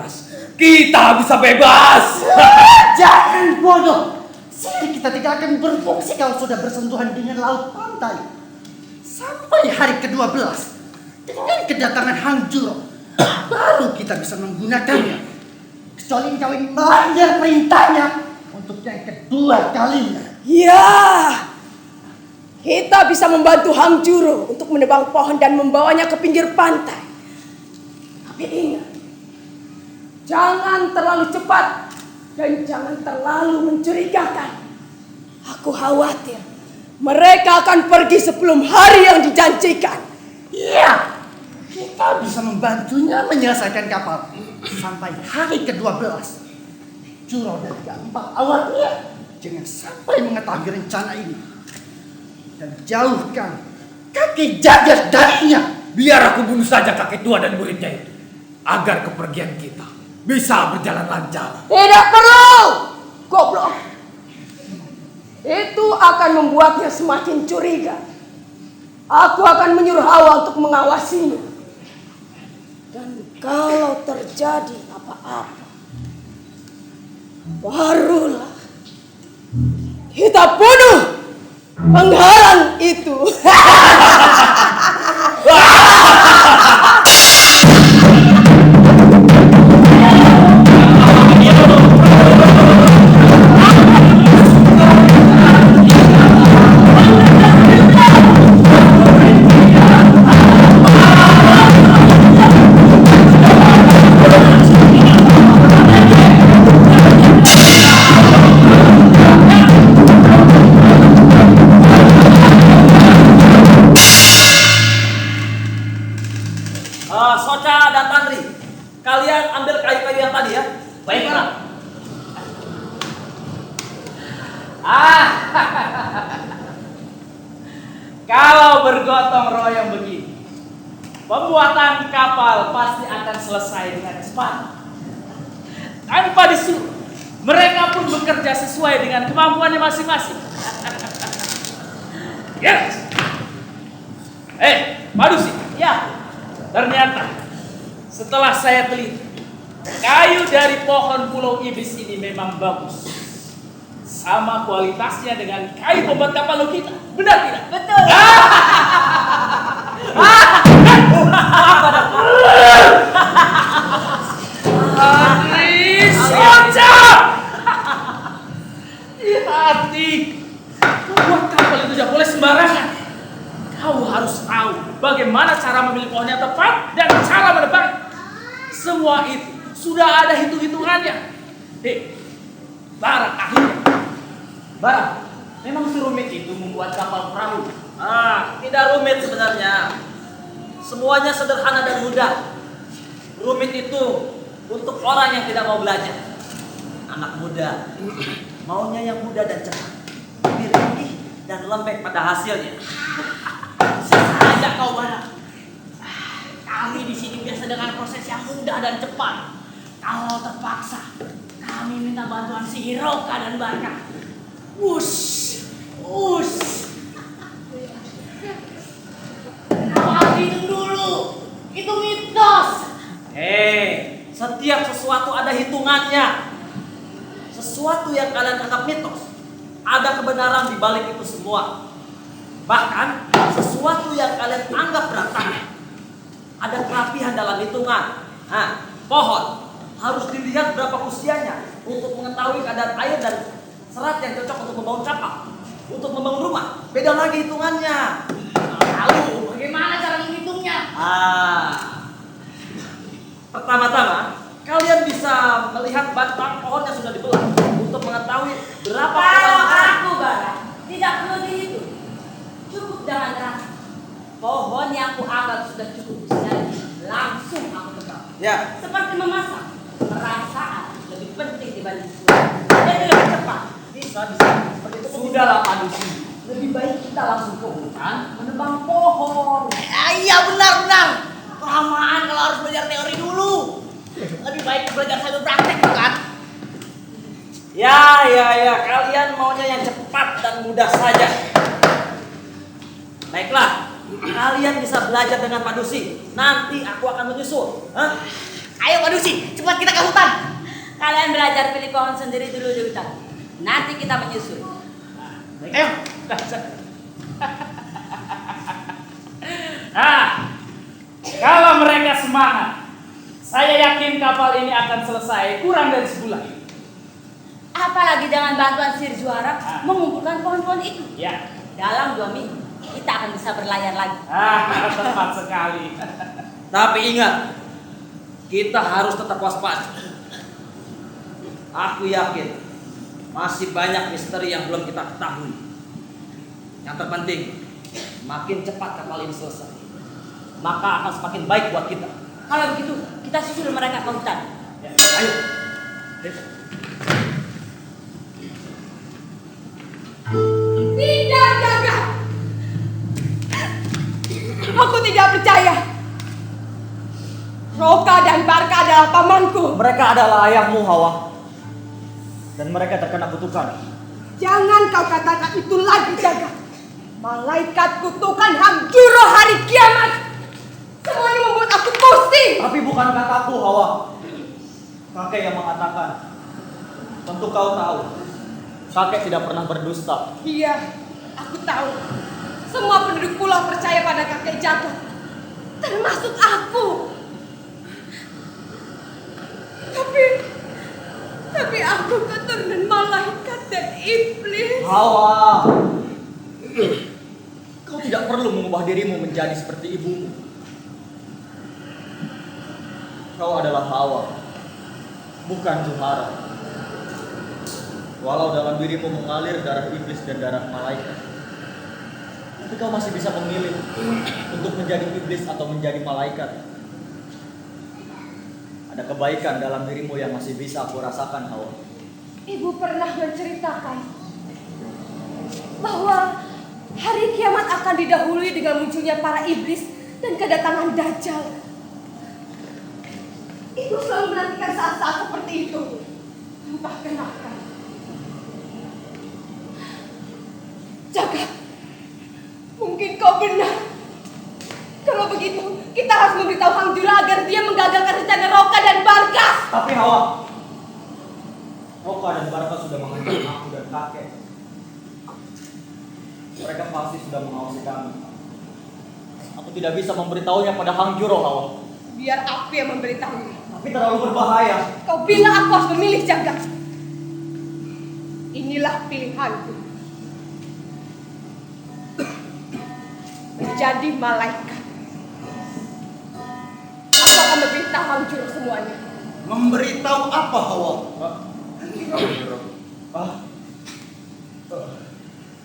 kita bisa bebas. Jangan bodoh. Sihir kita tidak akan berfungsi kalau sudah bersentuhan dengan laut pantai. Sampai hari ke-12 Dengan kedatangan Hang Juro, baru kita bisa menggunakannya. Kecuali kau ingin melanggar perintahnya untuk yang kedua kalinya. Ya, kita bisa membantu Hang Juro untuk menebang pohon dan membawanya ke pinggir pantai. Tapi ingat, jangan terlalu cepat dan jangan terlalu mencurigakan. Aku khawatir mereka akan pergi sebelum hari yang dijanjikan. Iya, kita bisa membantunya menyelesaikan kapal sampai hari ke-12. Juro dan keempat awalnya jangan sampai mengetahui rencana ini. Dan jauhkan kakek Jagat darinya. Biar aku bunuh saja kakek tua dan muridnya itu, agar kepergian kita bisa berjalan lancar. Tidak perlu, goblok. Itu akan membuatnya semakin curiga. Aku akan menyuruh Hawa untuk mengawasinya. Dan kalau terjadi apa-apa, barulah kita bunuh penghalang itu. Soca dan Tandri, kalian ambil kayu-kayu yang tadi ya. Baiklah. Kalau bergotong royong begini, pembuatan kapal pasti akan selesai dengan cepat. Tanpa disuruh, mereka pun bekerja sesuai dengan kemampuannya masing-masing. Yes. Madusi. Ya, Ternyata setelah saya teliti, kayu dari pohon Pulau Iblis ini memang bagus. Sama kualitasnya dengan kayu pembuat kapal kita. Benar tidak? Betul. Soca! Hati. Membuat kapal itu tidak boleh sembarangan. Kau harus tahu bagaimana cara memilih pohon yang tepat dan cara menebang. Semua itu sudah ada hitung-hitungannya. Barang akhirnya. Barang, memang serumit itu membuat kapal perahu. Tidak rumit sebenarnya. Semuanya sederhana dan mudah. Rumit itu untuk orang yang tidak mau belajar. Anak muda maunya yang mudah dan cepat, ringkih dan lembek pada hasilnya. Saja kau Barang. Kami di sini biasa dengan proses yang mudah dan cepat. Kalau terpaksa, kami minta bantuan si Hiroka dan Barka. Ush. Kenapa hitung dulu? Itu mitos. Setiap sesuatu ada hitungannya. Sesuatu yang kalian anggap mitos, ada kebenaran di balik itu semua. Bahkan sesuatu yang kalian anggap berantakan, ada kerapihan dalam hitungan. Pohon harus dilihat berapa usianya untuk mengetahui kadar air dan serat yang cocok untuk membangun kapal, untuk membangun rumah. Beda lagi hitungannya. Lalu bagaimana cara menghitungnya? Pertama-tama, kalian bisa melihat batang pohon yang sudah dibelah untuk mengetahui berapa Kalau ukuran. aku Barang, tidak perlu dihitung. Cukup dengan rasa. Pohon yang aku anggap sudah cukup usianya, langsung aku tebang. Ya, Seperti memasak, perasaan lebih penting dibanding suara. Jadi lebih cepat. bisa. Seperti itu. Sudahlah Madusi. Lebih baik kita langsung ke hutan menebang pohon. Iya benar. Kelamaan kalau harus belajar teori dulu. Lebih baik belajar sambil praktek bukan? Ya, kalian maunya yang cepat dan mudah saja. Baiklah, kalian bisa belajar dengan Pak Dusi. Nanti aku akan menyusul. Ayo Pak Dusi, cepat kita ke hutan. Kalian belajar pilih pohon sendiri dulu di hutan. Nanti kita menyusul. semangat. Saya yakin kapal ini akan selesai kurang dari sebulan. Apalagi dengan bantuan Sir Juara mengumpulkan pohon-pohon itu. Ya. Dalam 2 minggu kita akan bisa berlayar lagi. Tepat sekali. Tapi ingat, kita harus tetap waspada. Aku yakin masih banyak misteri yang belum kita ketahui. Yang terpenting, makin cepat kapal ini selesai, maka akan semakin baik buat kita. Kalau begitu, kita susul mereka ke hutan. Ya, ayo. Tidak, Jaga. Aku tidak percaya. Roka dan Barka adalah pamanku. Mereka adalah ayahmu, Hawa. Dan mereka terkena kutukan. Jangan kau katakan itu lagi, Jaga. Malaikat kutukan Hangjuro hari kiamat. Semuanya membuat aku pusing. Tapi bukan kataku, Hawa. Kakek yang mengatakan. Tentu kau tahu. Kakek tidak pernah berdusta. Iya, aku tahu. Semua penduduk pulau percaya pada kakek Jaga. Termasuk aku. Tapi aku keturunan malaikat dan iblis. Hawa. Kau tidak perlu mengubah dirimu menjadi seperti ibumu. Kau adalah Hawa, bukan Zuhara. Walau dalam dirimu mengalir darah iblis dan darah malaikat, tapi kau masih bisa memilih untuk menjadi iblis atau menjadi malaikat. Ada kebaikan dalam dirimu yang masih bisa aku rasakan, Hawa. Ibu pernah menceritakan bahwa hari kiamat akan didahului dengan munculnya para iblis dan kedatangan Dajjal. Ibu selalu menantikan saat-saat seperti itu. Entah kenapa. Jaga, mungkin kau benar. Kalau begitu, kita harus memberitahu Hangjuro agar dia menggagalkan rencana Roka dan Barka. Tapi Hawa, Roka dan Barka sudah mengancam aku dan kakek. Mereka pasti sudah mengawasi kami. Aku tidak bisa memberitahunya pada Hangjuro, Hawa. Biar aku yang memberitahunya. Tapi terlalu berbahaya. Kau bilang aku harus memilih, Jaga. Inilah pilihanku. Menjadi malaikat. Aku akan memberitahu Hangjuro semuanya. Memberitahu apa, Hawa?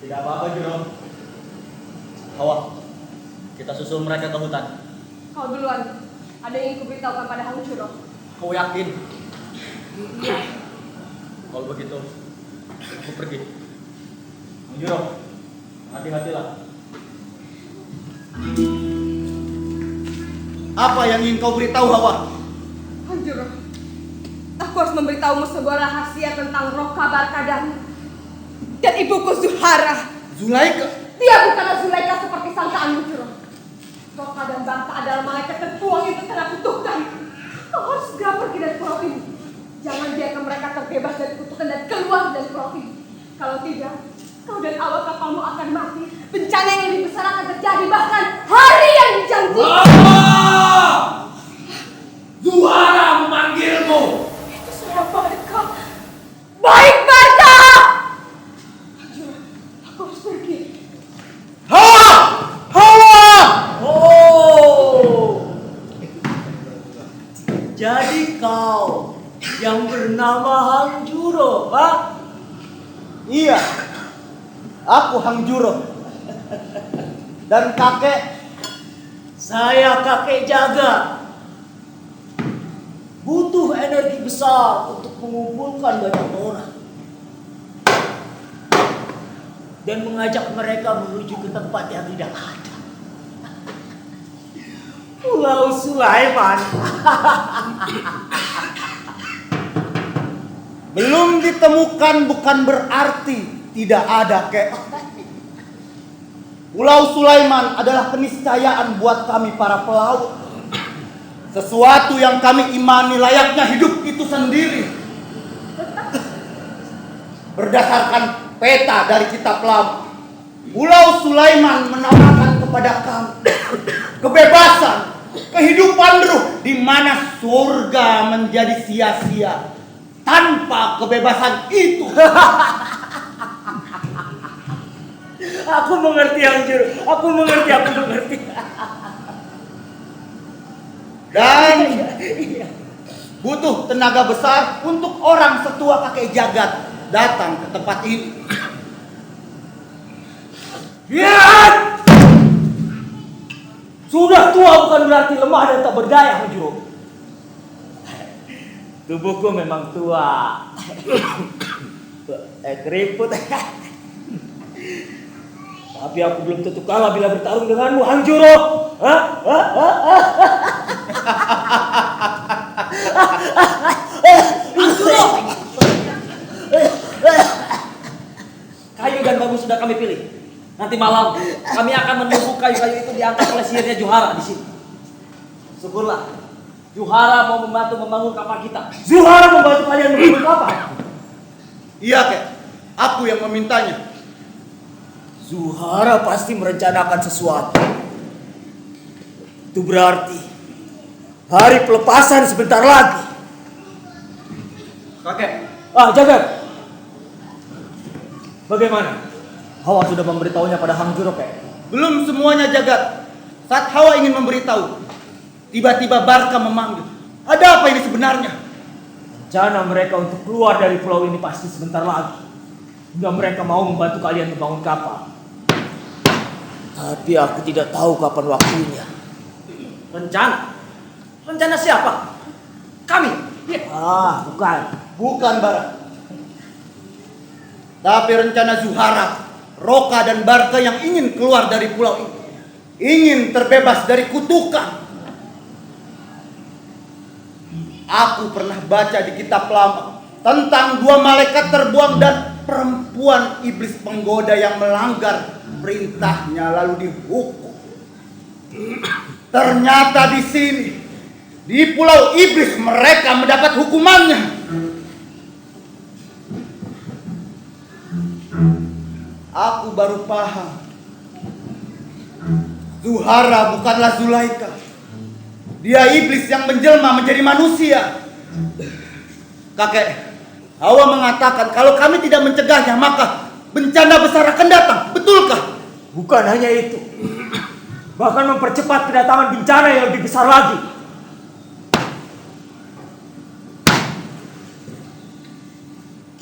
Tidak apa-apa, Juro. Hawa, kita susul mereka ke hutan. Kau duluan. Ada yang ingin kuberitahukan pada Hangjuro. Kau yakin? Kalau begitu, aku pergi. Juro, hati-hatilah. Apa yang ingin kau beritahu, Hawa? Hangjuro, aku harus memberitahumu sebuah rahasia tentang Roka Barka dan ibuku Zuhara. Zulaika? Dia bukanlah Zulaika seperti sangkaanmu, Juro. Roka dan Barka adalah malaikat tertuang yang terkena kutukan. Kau harus segera pergi dari pulau ini. Jangan biarkan mereka terbebas dari kutukan dan keluar dari pulau ini. Kalau tidak, kau dan awak kapalmu akan mati. Bencana yang lebih besar akan terjadi, bahkan hari yang dijanjikan. Zuhara memanggilmu. Itu suara Barka. Baik, Barka! Juro, aku harus pergi. Hawa! Hawa! Oh, jadi kau yang bernama Hangjuro, Pak? Iya, aku Hangjuro. Dan kakek, Saya kakek Jaga. Butuh energi besar untuk mengumpulkan banyak orang dan mengajak mereka menuju ke tempat yang tidak ada. Pulau Sulaiman. belum ditemukan bukan berarti tidak ada, kek. Pulau Sulaiman adalah keniscayaan buat kami para pelaut. Sesuatu yang kami imani layaknya hidup itu sendiri. Berdasarkan peta dari kitab lama, Pulau Sulaiman menawarkan kepada kami kebebasan, kehidupan ruh, di mana surga menjadi sia-sia tanpa kebebasan itu. Aku mengerti Hang Juru. Aku mengerti. Dan butuh tenaga besar untuk orang setua kakek jagat datang ke tempat ini. Lihat! Sudah tua bukan berarti lemah dan tak berdaya, Hang Juru. Tubuhku memang tua. Keriput. Tapi aku belum tentu kalah bila bertarung denganmu, Hang Juru. Hang Juru! Kayu dan bambu sudah kami pilih. Nanti malam kami akan menumbuk kayu-kayu itu diangkat oleh sihirnya Juhara di sini. Syukurlah, Juhara mau membantu membangun kapal kita. Zuhara membantu kalian membangun kapal. Iya, Kek. Aku yang memintanya. Zuhara pasti merencanakan sesuatu. Itu berarti hari pelepasan sebentar lagi. Kakek, Jagat. Bagaimana? Hawa sudah memberitahunya pada Hang Juru, Kek. Belum semuanya jagat. Saat Hawa ingin memberitahu, tiba-tiba Barka memanggil. Ada apa ini sebenarnya? Rencana mereka untuk keluar dari pulau ini pasti sebentar lagi. Hingga mereka mau membantu kalian membangun kapal. Tapi aku tidak tahu kapan waktunya. Rencana? Rencana siapa? Kami? Bukan. Bukan, Barak. Tapi rencana Zuhara, Roka dan Barka yang ingin keluar dari pulau ini. Ingin terbebas dari kutukan. Aku pernah baca di kitab lama tentang 2 malaikat terbuang dan perempuan iblis penggoda yang melanggar perintahnya lalu dihukum. Ternyata di sini, di pulau iblis mereka mendapat hukumannya. Aku baru paham. Zuhara bukanlah Zulaika. Dia iblis yang menjelma menjadi manusia. Kakek, Hawa mengatakan kalau kami tidak mencegahnya maka bencana besar akan datang. Betulkah? Bukan hanya itu. Bahkan mempercepat kedatangan bencana yang lebih besar lagi.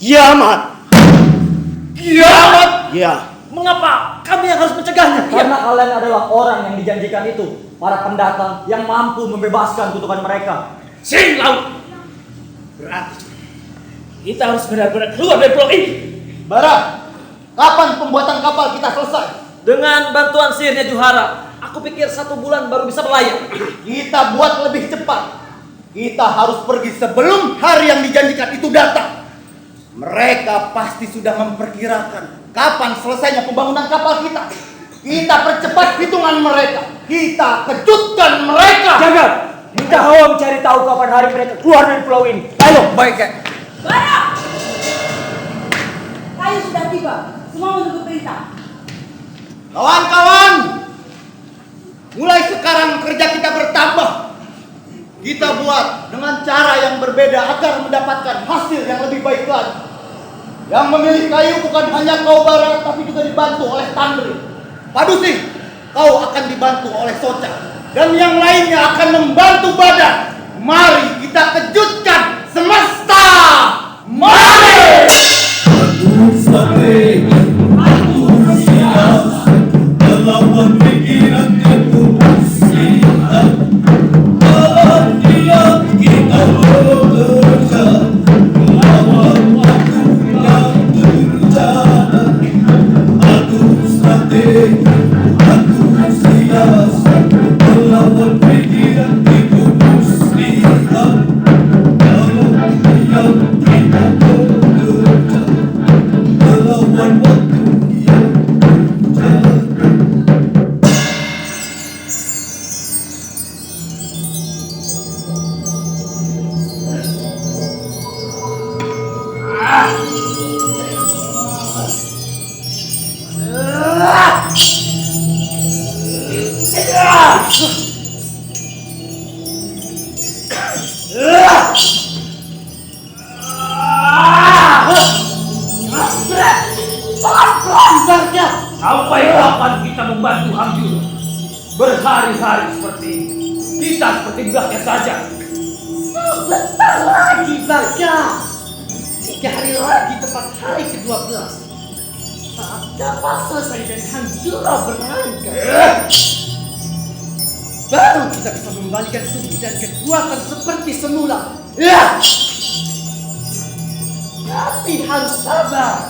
Kiamat. Kiamat? Ya. Mengapa kami yang harus mencegahnya? Karena kalian adalah orang yang dijanjikan itu, para pendatang yang mampu membebaskan kutukan mereka. Sing laut. Berarti kita harus benar-benar keluar dari pulau ini. Bara, kapan pembuatan kapal kita selesai? Dengan bantuan sihirnya Juhara, aku pikir 1 bulan baru bisa berlayar. Kita buat lebih cepat. Kita harus pergi sebelum hari yang dijanjikan itu datang. Mereka pasti sudah memperkirakan kapan selesainya pembangunan kapal kita. Kita percepat hitungan mereka. Kita kejutkan mereka. Jagat, minta Hawa mencari tahu kapan hari mereka keluar dari pulau ini. Ayo. Baik, Kek. Bara! Kayu sudah tiba. Semua menunggu perintah. Kawan-kawan, mulai sekarang kerja kita bertambah. Kita buat dengan cara yang berbeda agar mendapatkan hasil yang lebih baik lagi. Yang memilih kayu bukan hanya kau Bara, tapi juga dibantu oleh Tandri. Padusi, kau akan dibantu oleh Soca. Dan yang lainnya akan membantu Badan. Mari kita kejutkan semesta. Mari! membantu Hang Juro. Berhari-hari seperti ini, kita seperti budaknya saja. Sebentar lagi, Baga. 3 hari lagi tepat hari ke-12. Saat kapal selesai dan Hang Juro berangkat, baru kita bisa membalikan tubuh dan kekuatan seperti semula. Ya. Tapi harus sabar.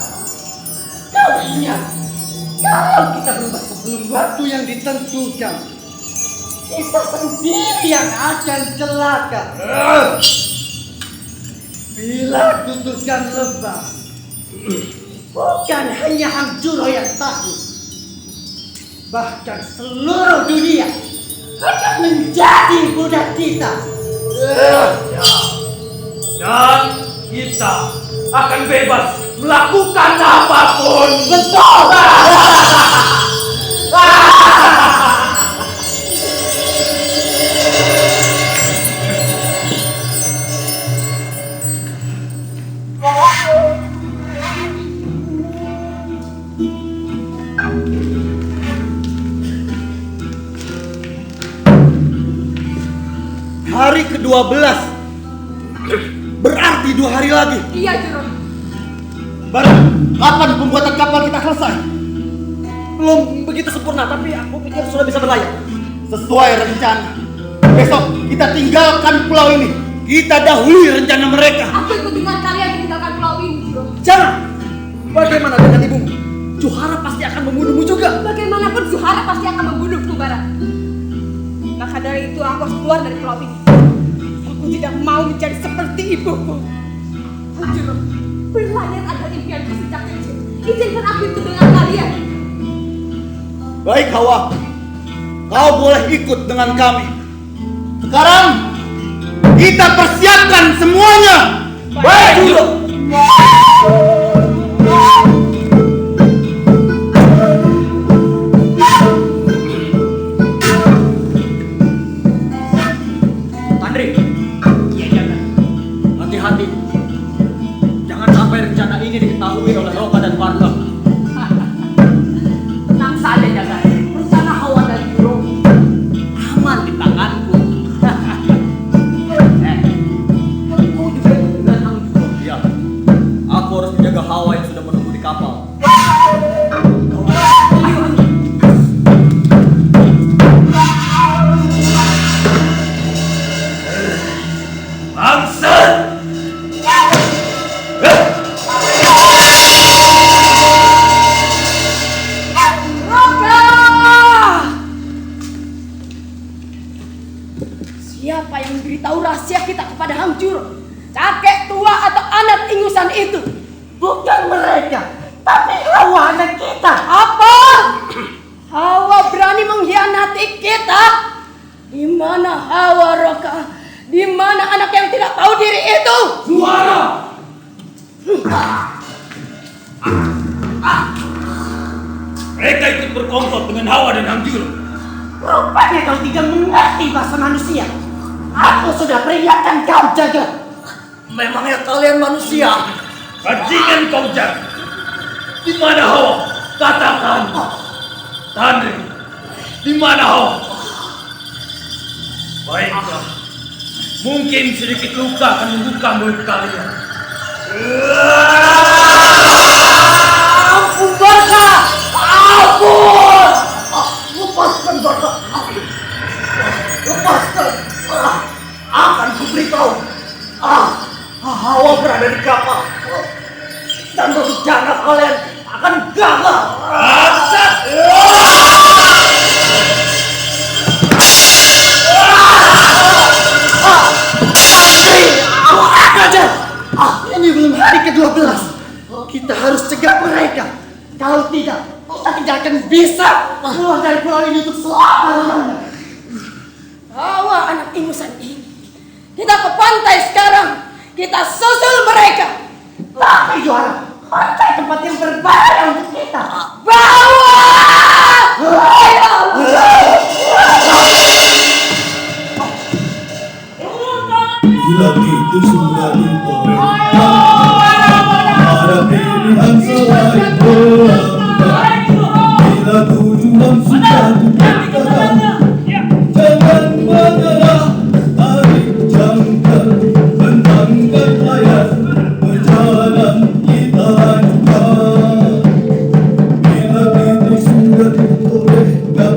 Kau ingat, kalau kita berubah sebelum waktu yang ditentukan, kita sendiri yang akan celaka. Bila kutukan lepas, bukan hanya Hang Juro yang takut, bahkan seluruh dunia akan menjadi budak kita. Dan kita akan bebas melakukan apapun. Betul. Hari ke-12. Berarti 2 hari lagi. Iya, Juro. Baru, kapan pembuatan kapal kita selesai? Belum begitu sempurna, tapi aku pikir sudah bisa berlayar. Sesuai rencana. Besok kita tinggalkan pulau ini. Kita dahului rencana mereka. Aku ikut dengan kalian meninggalkan pulau ini, Juro. Jangan! Bagaimana dengan ibumu? Juhara pasti akan membunuhmu juga. Bagaimanapun Zuhara pasti akan membunuhku, Bara. Maka dari itu aku harus keluar dari pulau ini. Aku tidak mau menjadi seperti ibuku. Juro, berlayar adalah impianku sejak kecil. Izinkan aku itu dengan kalian. Baik Hawa, kau boleh ikut dengan kami. Sekarang kita persiapkan semuanya. Baik, Juro. Andri. Iya, jangan. Hati-hati. Jangan sampai rencana ini diketahui oleh Roka dan Parka. Tenang saja, Jaga. Rencana Hawa dan Juro aman di tanganku. Kau juga ikut dengan Hang Juro. Iya. Aku harus menjaga Hawa yang sudah menunggu di kapal. Bangsat! Roka! Siapa yang memberitahu rahasia kita kepada Hang Juro? Kakek tua atau anak ingusan itu? Bukan mereka, tapi Hawa anak kita. Apa? Hawa berani mengkhianati kita? Di mana Hawa, Roka? Di mana anak yang tidak tahu diri itu? Suara! Mereka ikut berkomplot dengan Hawa dan Hang Juro. Rupanya kau tidak mengerti bahasa manusia. Aku sudah peringatkan kau, Jaga. Memangnya kalian manusia? Bajingan kau jaga. Di mana Hawa? Katakan. Tandri, di mana Hawa? Baiklah. Mungkin sedikit luka akan membuka mulut kalian. Ampun, Barka! Ampun! Lepaskan, Barka! Lepaskan! Akan kuberitahu. Hawa berada di kapal. Dan rencana kalian akan gagal. Bangsat! Ini belum hari ke-12. Kita harus cegah mereka. Kalau tidak, kita tidak akan bisa keluar dari pulau ini untuk selama-lamanya. Hawa anak ingusan ini. Kita ke pantai sekarang. Kita susul mereka. Tapi juara, pantai tempat yang berbahaya untuk kita. Bawa! Bila itu sudah diperintah, para pilihan selain berlambang. Bila tujuan sudah diberikan. Jangan menyerah, tarik jangkar, bentangkan layar, berjalan kita juga. Bila titik sudah ditorehkan,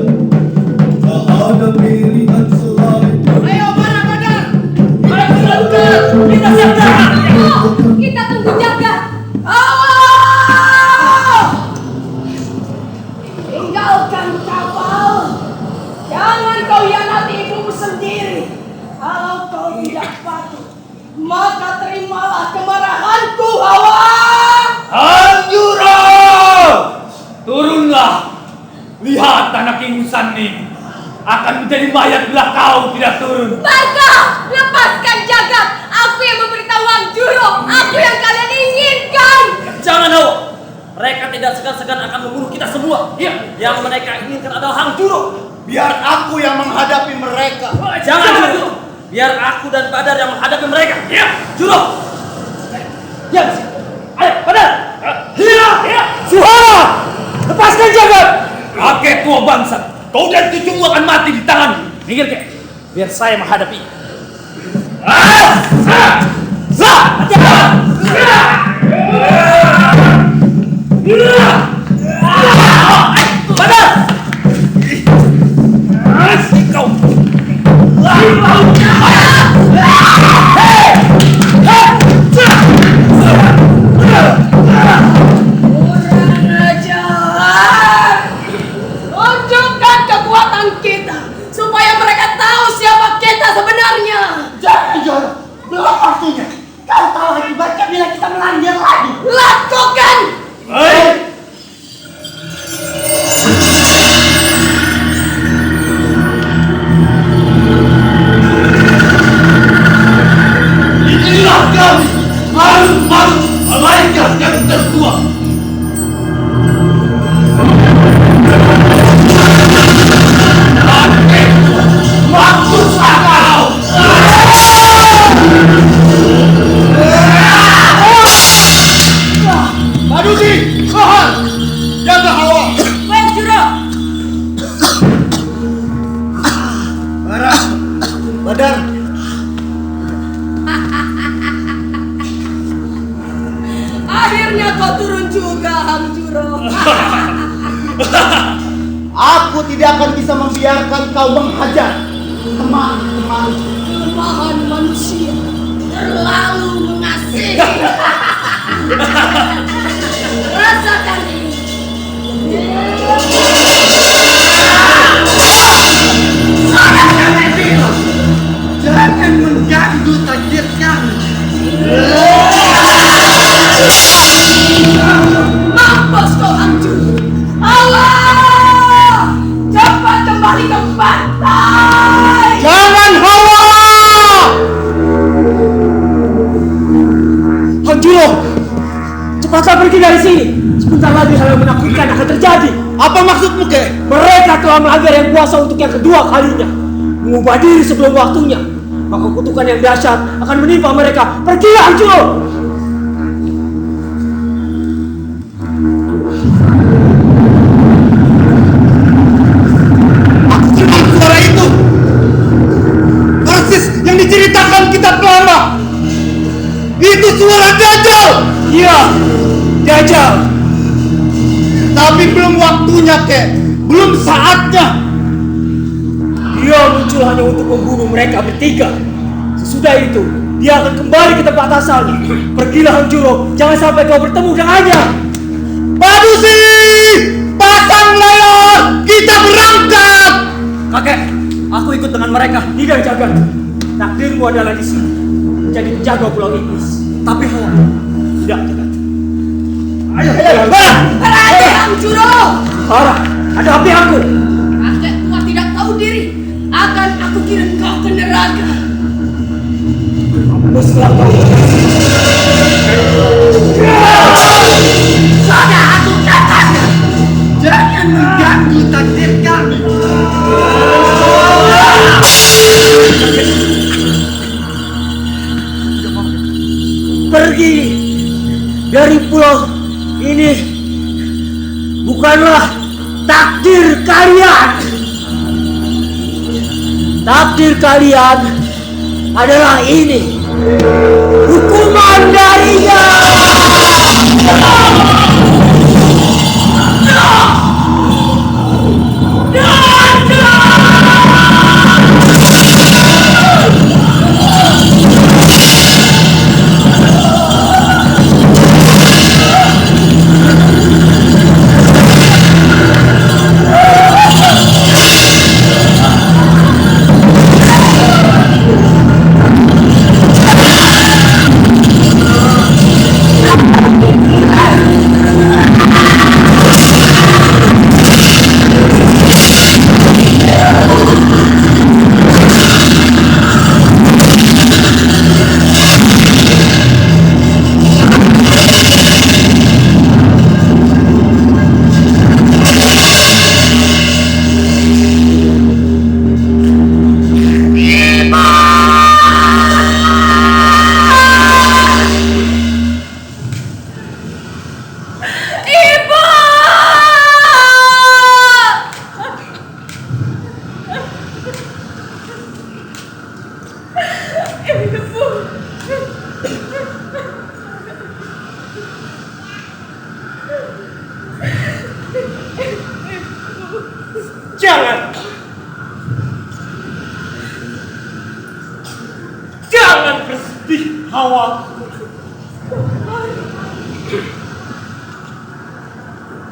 tak ada pilihan selain. Ayo mana Badar? Kita siap. Kita tunggu jaga. Tinggalkan kapal. Jangan kau hianati ibumu sendiri. Kalau kau tidak patuh, maka terimalah kemarahanku, Hawa. Hanjuro! Turunlah. Lihat anak ingusan ini akan menjadi mayat bila kau tidak turun. Bangka, lepaskan jagat. Aku yang memberitahu Hanjuro. Aku yang kalian inginkan. Jangan Hawa. Mereka tidak segan-segan akan membunuh kita semua. Iya. Yang mereka inginkan adalah Hanjuro. Biar aku yang menghadapi mereka. Jangan Hanjuro. Biar aku dan Badar yang menghadapi mereka. Iya. Juro. Ya, ayo Badar. Hira, Suhara, lepaskan jagat. Kakek tua bangsa, kau dan cucumu akan mati di tangan. Minggir kek, biar saya menghadapi. Badar! Asik kau. Kurang ajar. Tunjukkan kekuatan kita supaya mereka tahu siapa kita sebenarnya. Jangan Joro, belum waktunya. Kau tahu akibatnya bila kita melanggar lagi. Lakukan. Baik. Inilah kami, makhluk-makhluk malaikat yang terkuat. Maksudlah kau. Padusi, Sohan, jaga Hawa. Baik, Juro. Badar, Akhirnya kau turun juga, Hanjuro. aku tidak akan bisa membiarkan kau menghajar teman-teman. Kelemahan manusia terlalu mengasihi. Rasakan ini. Jangan mengganggu takdir kami. Mampus kau Hanjuro. Allah! Cepat kembali ke pantai. Jangan Hawa! Hanjuro, cepatlah pergi dari sini. Sebentar lagi hal yang menakutkan akan terjadi. Apa maksudmu, Kek? Mereka telah melanggar yang kuasa untuk yang kedua kalinya. Mengubah diri sebelum waktunya. Maka kutukan yang dahsyat akan menimpa mereka. Pergilah Hanjuro! Aku kenal suara itu. Persis yang diceritakan kitab lama. Itu suara Dajjal. Iya, Dajjal. Tapi belum waktunya, Kek. Belum saatnya. Dia muncul hanya untuk membunuh mereka bertiga. Sesudah itu, dia akan kembali ke tempat asalnya. Pergilah Hanjuro, jangan sampai kau bertemu dengannya. Padusi, pasang layar. Kita berangkat. Kakek, aku ikut dengan mereka. Tidak, Jagat. Takdirmu adalah di sini, menjadi penjaga Pulau Iblis. Tapi Hawa, Tidak, Jagat. Ayo, barang. Berani Hanjuro. Farah, hadapi aku. Kakek tua tidak tahu diri. Akan aku kirim kau ke neraka. Mampuslah kau. Sudah aku katakan. Jangan mengganggu takdir kami. Pergi dari pulau ini. Bukanlah takdir kalian. Takdir kalian adalah ini. Hukuman darinya. Jangan bersedih, Hawa.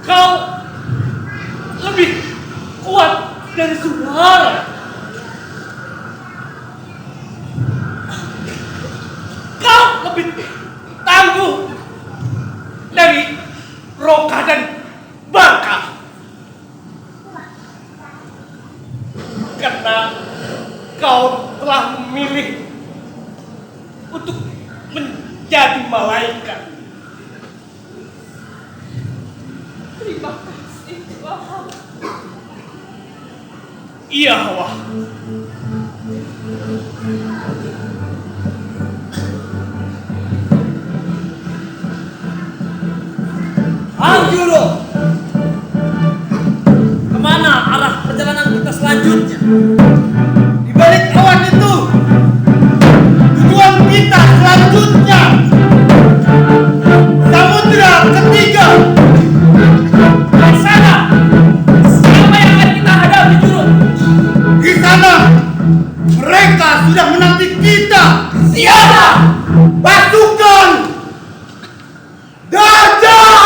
Kau lebih kuat dari saudara. Kau lebih tangguh dari Roka dan Baka. Karena kau telah memilih untuk menjadi malaikat. Terima kasih, Tuhan. Iya, Hawa. Juro, kemana arah perjalanan kita selanjutnya? Di balik awan itu, tujuan kita selanjutnya samudra ketiga. Di sana, siapa yang akan kita hadapi, Juro? Di sana mereka sudah menanti kita. Siapa? Pasukan gajah.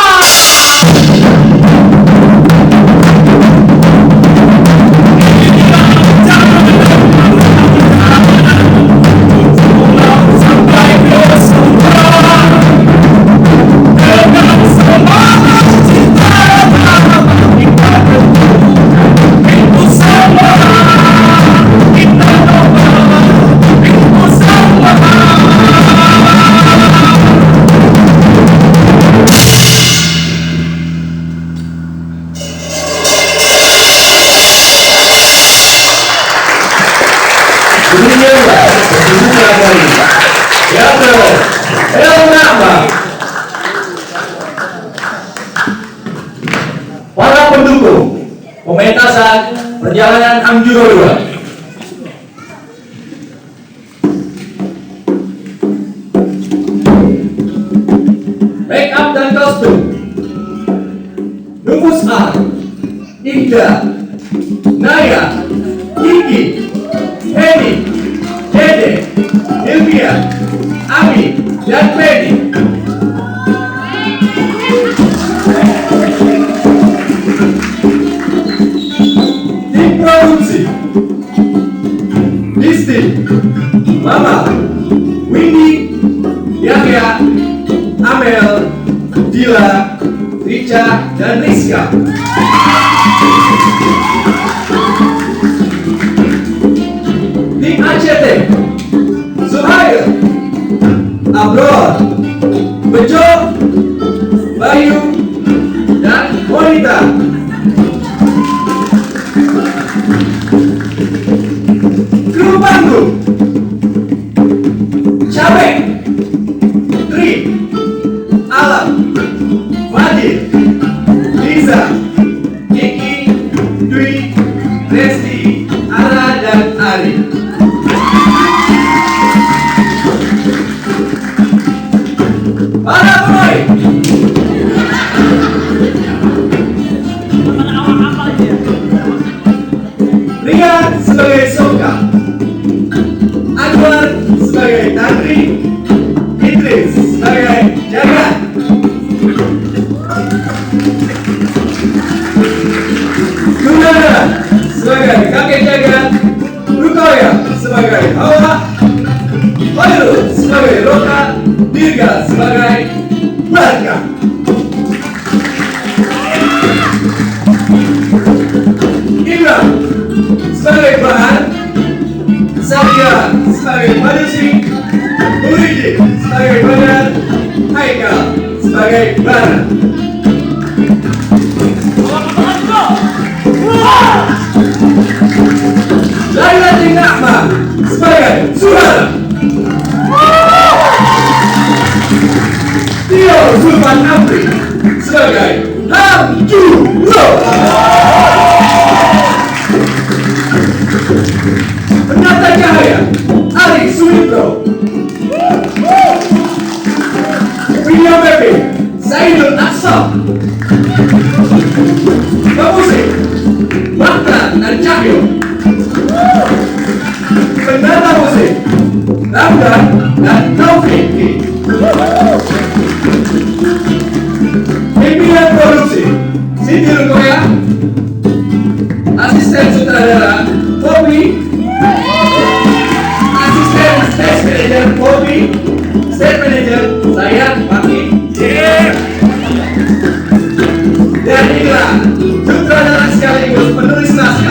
Para pendukung pementasan perjalanan Angjuro 2. Make up dan kostum. Nufus A, Inda, Naya, Kiki, Hedi, Dede, Ilvia, Ami, dan Fedi. Tim produksi Disti, Mama, Windy, Yahya, Amel, Dila, Rica, dan Rizka. Tim ACT, Zuhair, Abror, Bejo, Bayu, dan Monita. Kru panggung Cabek, Tri, Alam, Fadil, Liza, Kiki, Dwi, Resti, Ara, dan Ari. Para pemain. Rian sebagai Soka, Anwar sebagai Tantri, Idris sebagai Jagat, Nunana sebagai kakek Jagat, Rukoya sebagai Hawa, Hoirul sebagai Roka, Dirga sebagai Barka. Imran sebagai bahan, Sadia sebagai manusia, Muridi sebagai badan, Haikal sebagai barang. Laila Tingakma sebagai Suhara, Tio Zulfan Amri sebagai Hamjuro. Penata Cahaya Ali Sumitro, Video Baby Zainul Aksam, pemusik Bahkan dan Cahyo, penata musik Ramdan dan Taufik. Pimpinan produksi Siti Rukoya, asisten sutradara Bobby, asisten stage manager Bobby, stage manager saya Pati, dan inilah sutradara sekaligus penulis naskah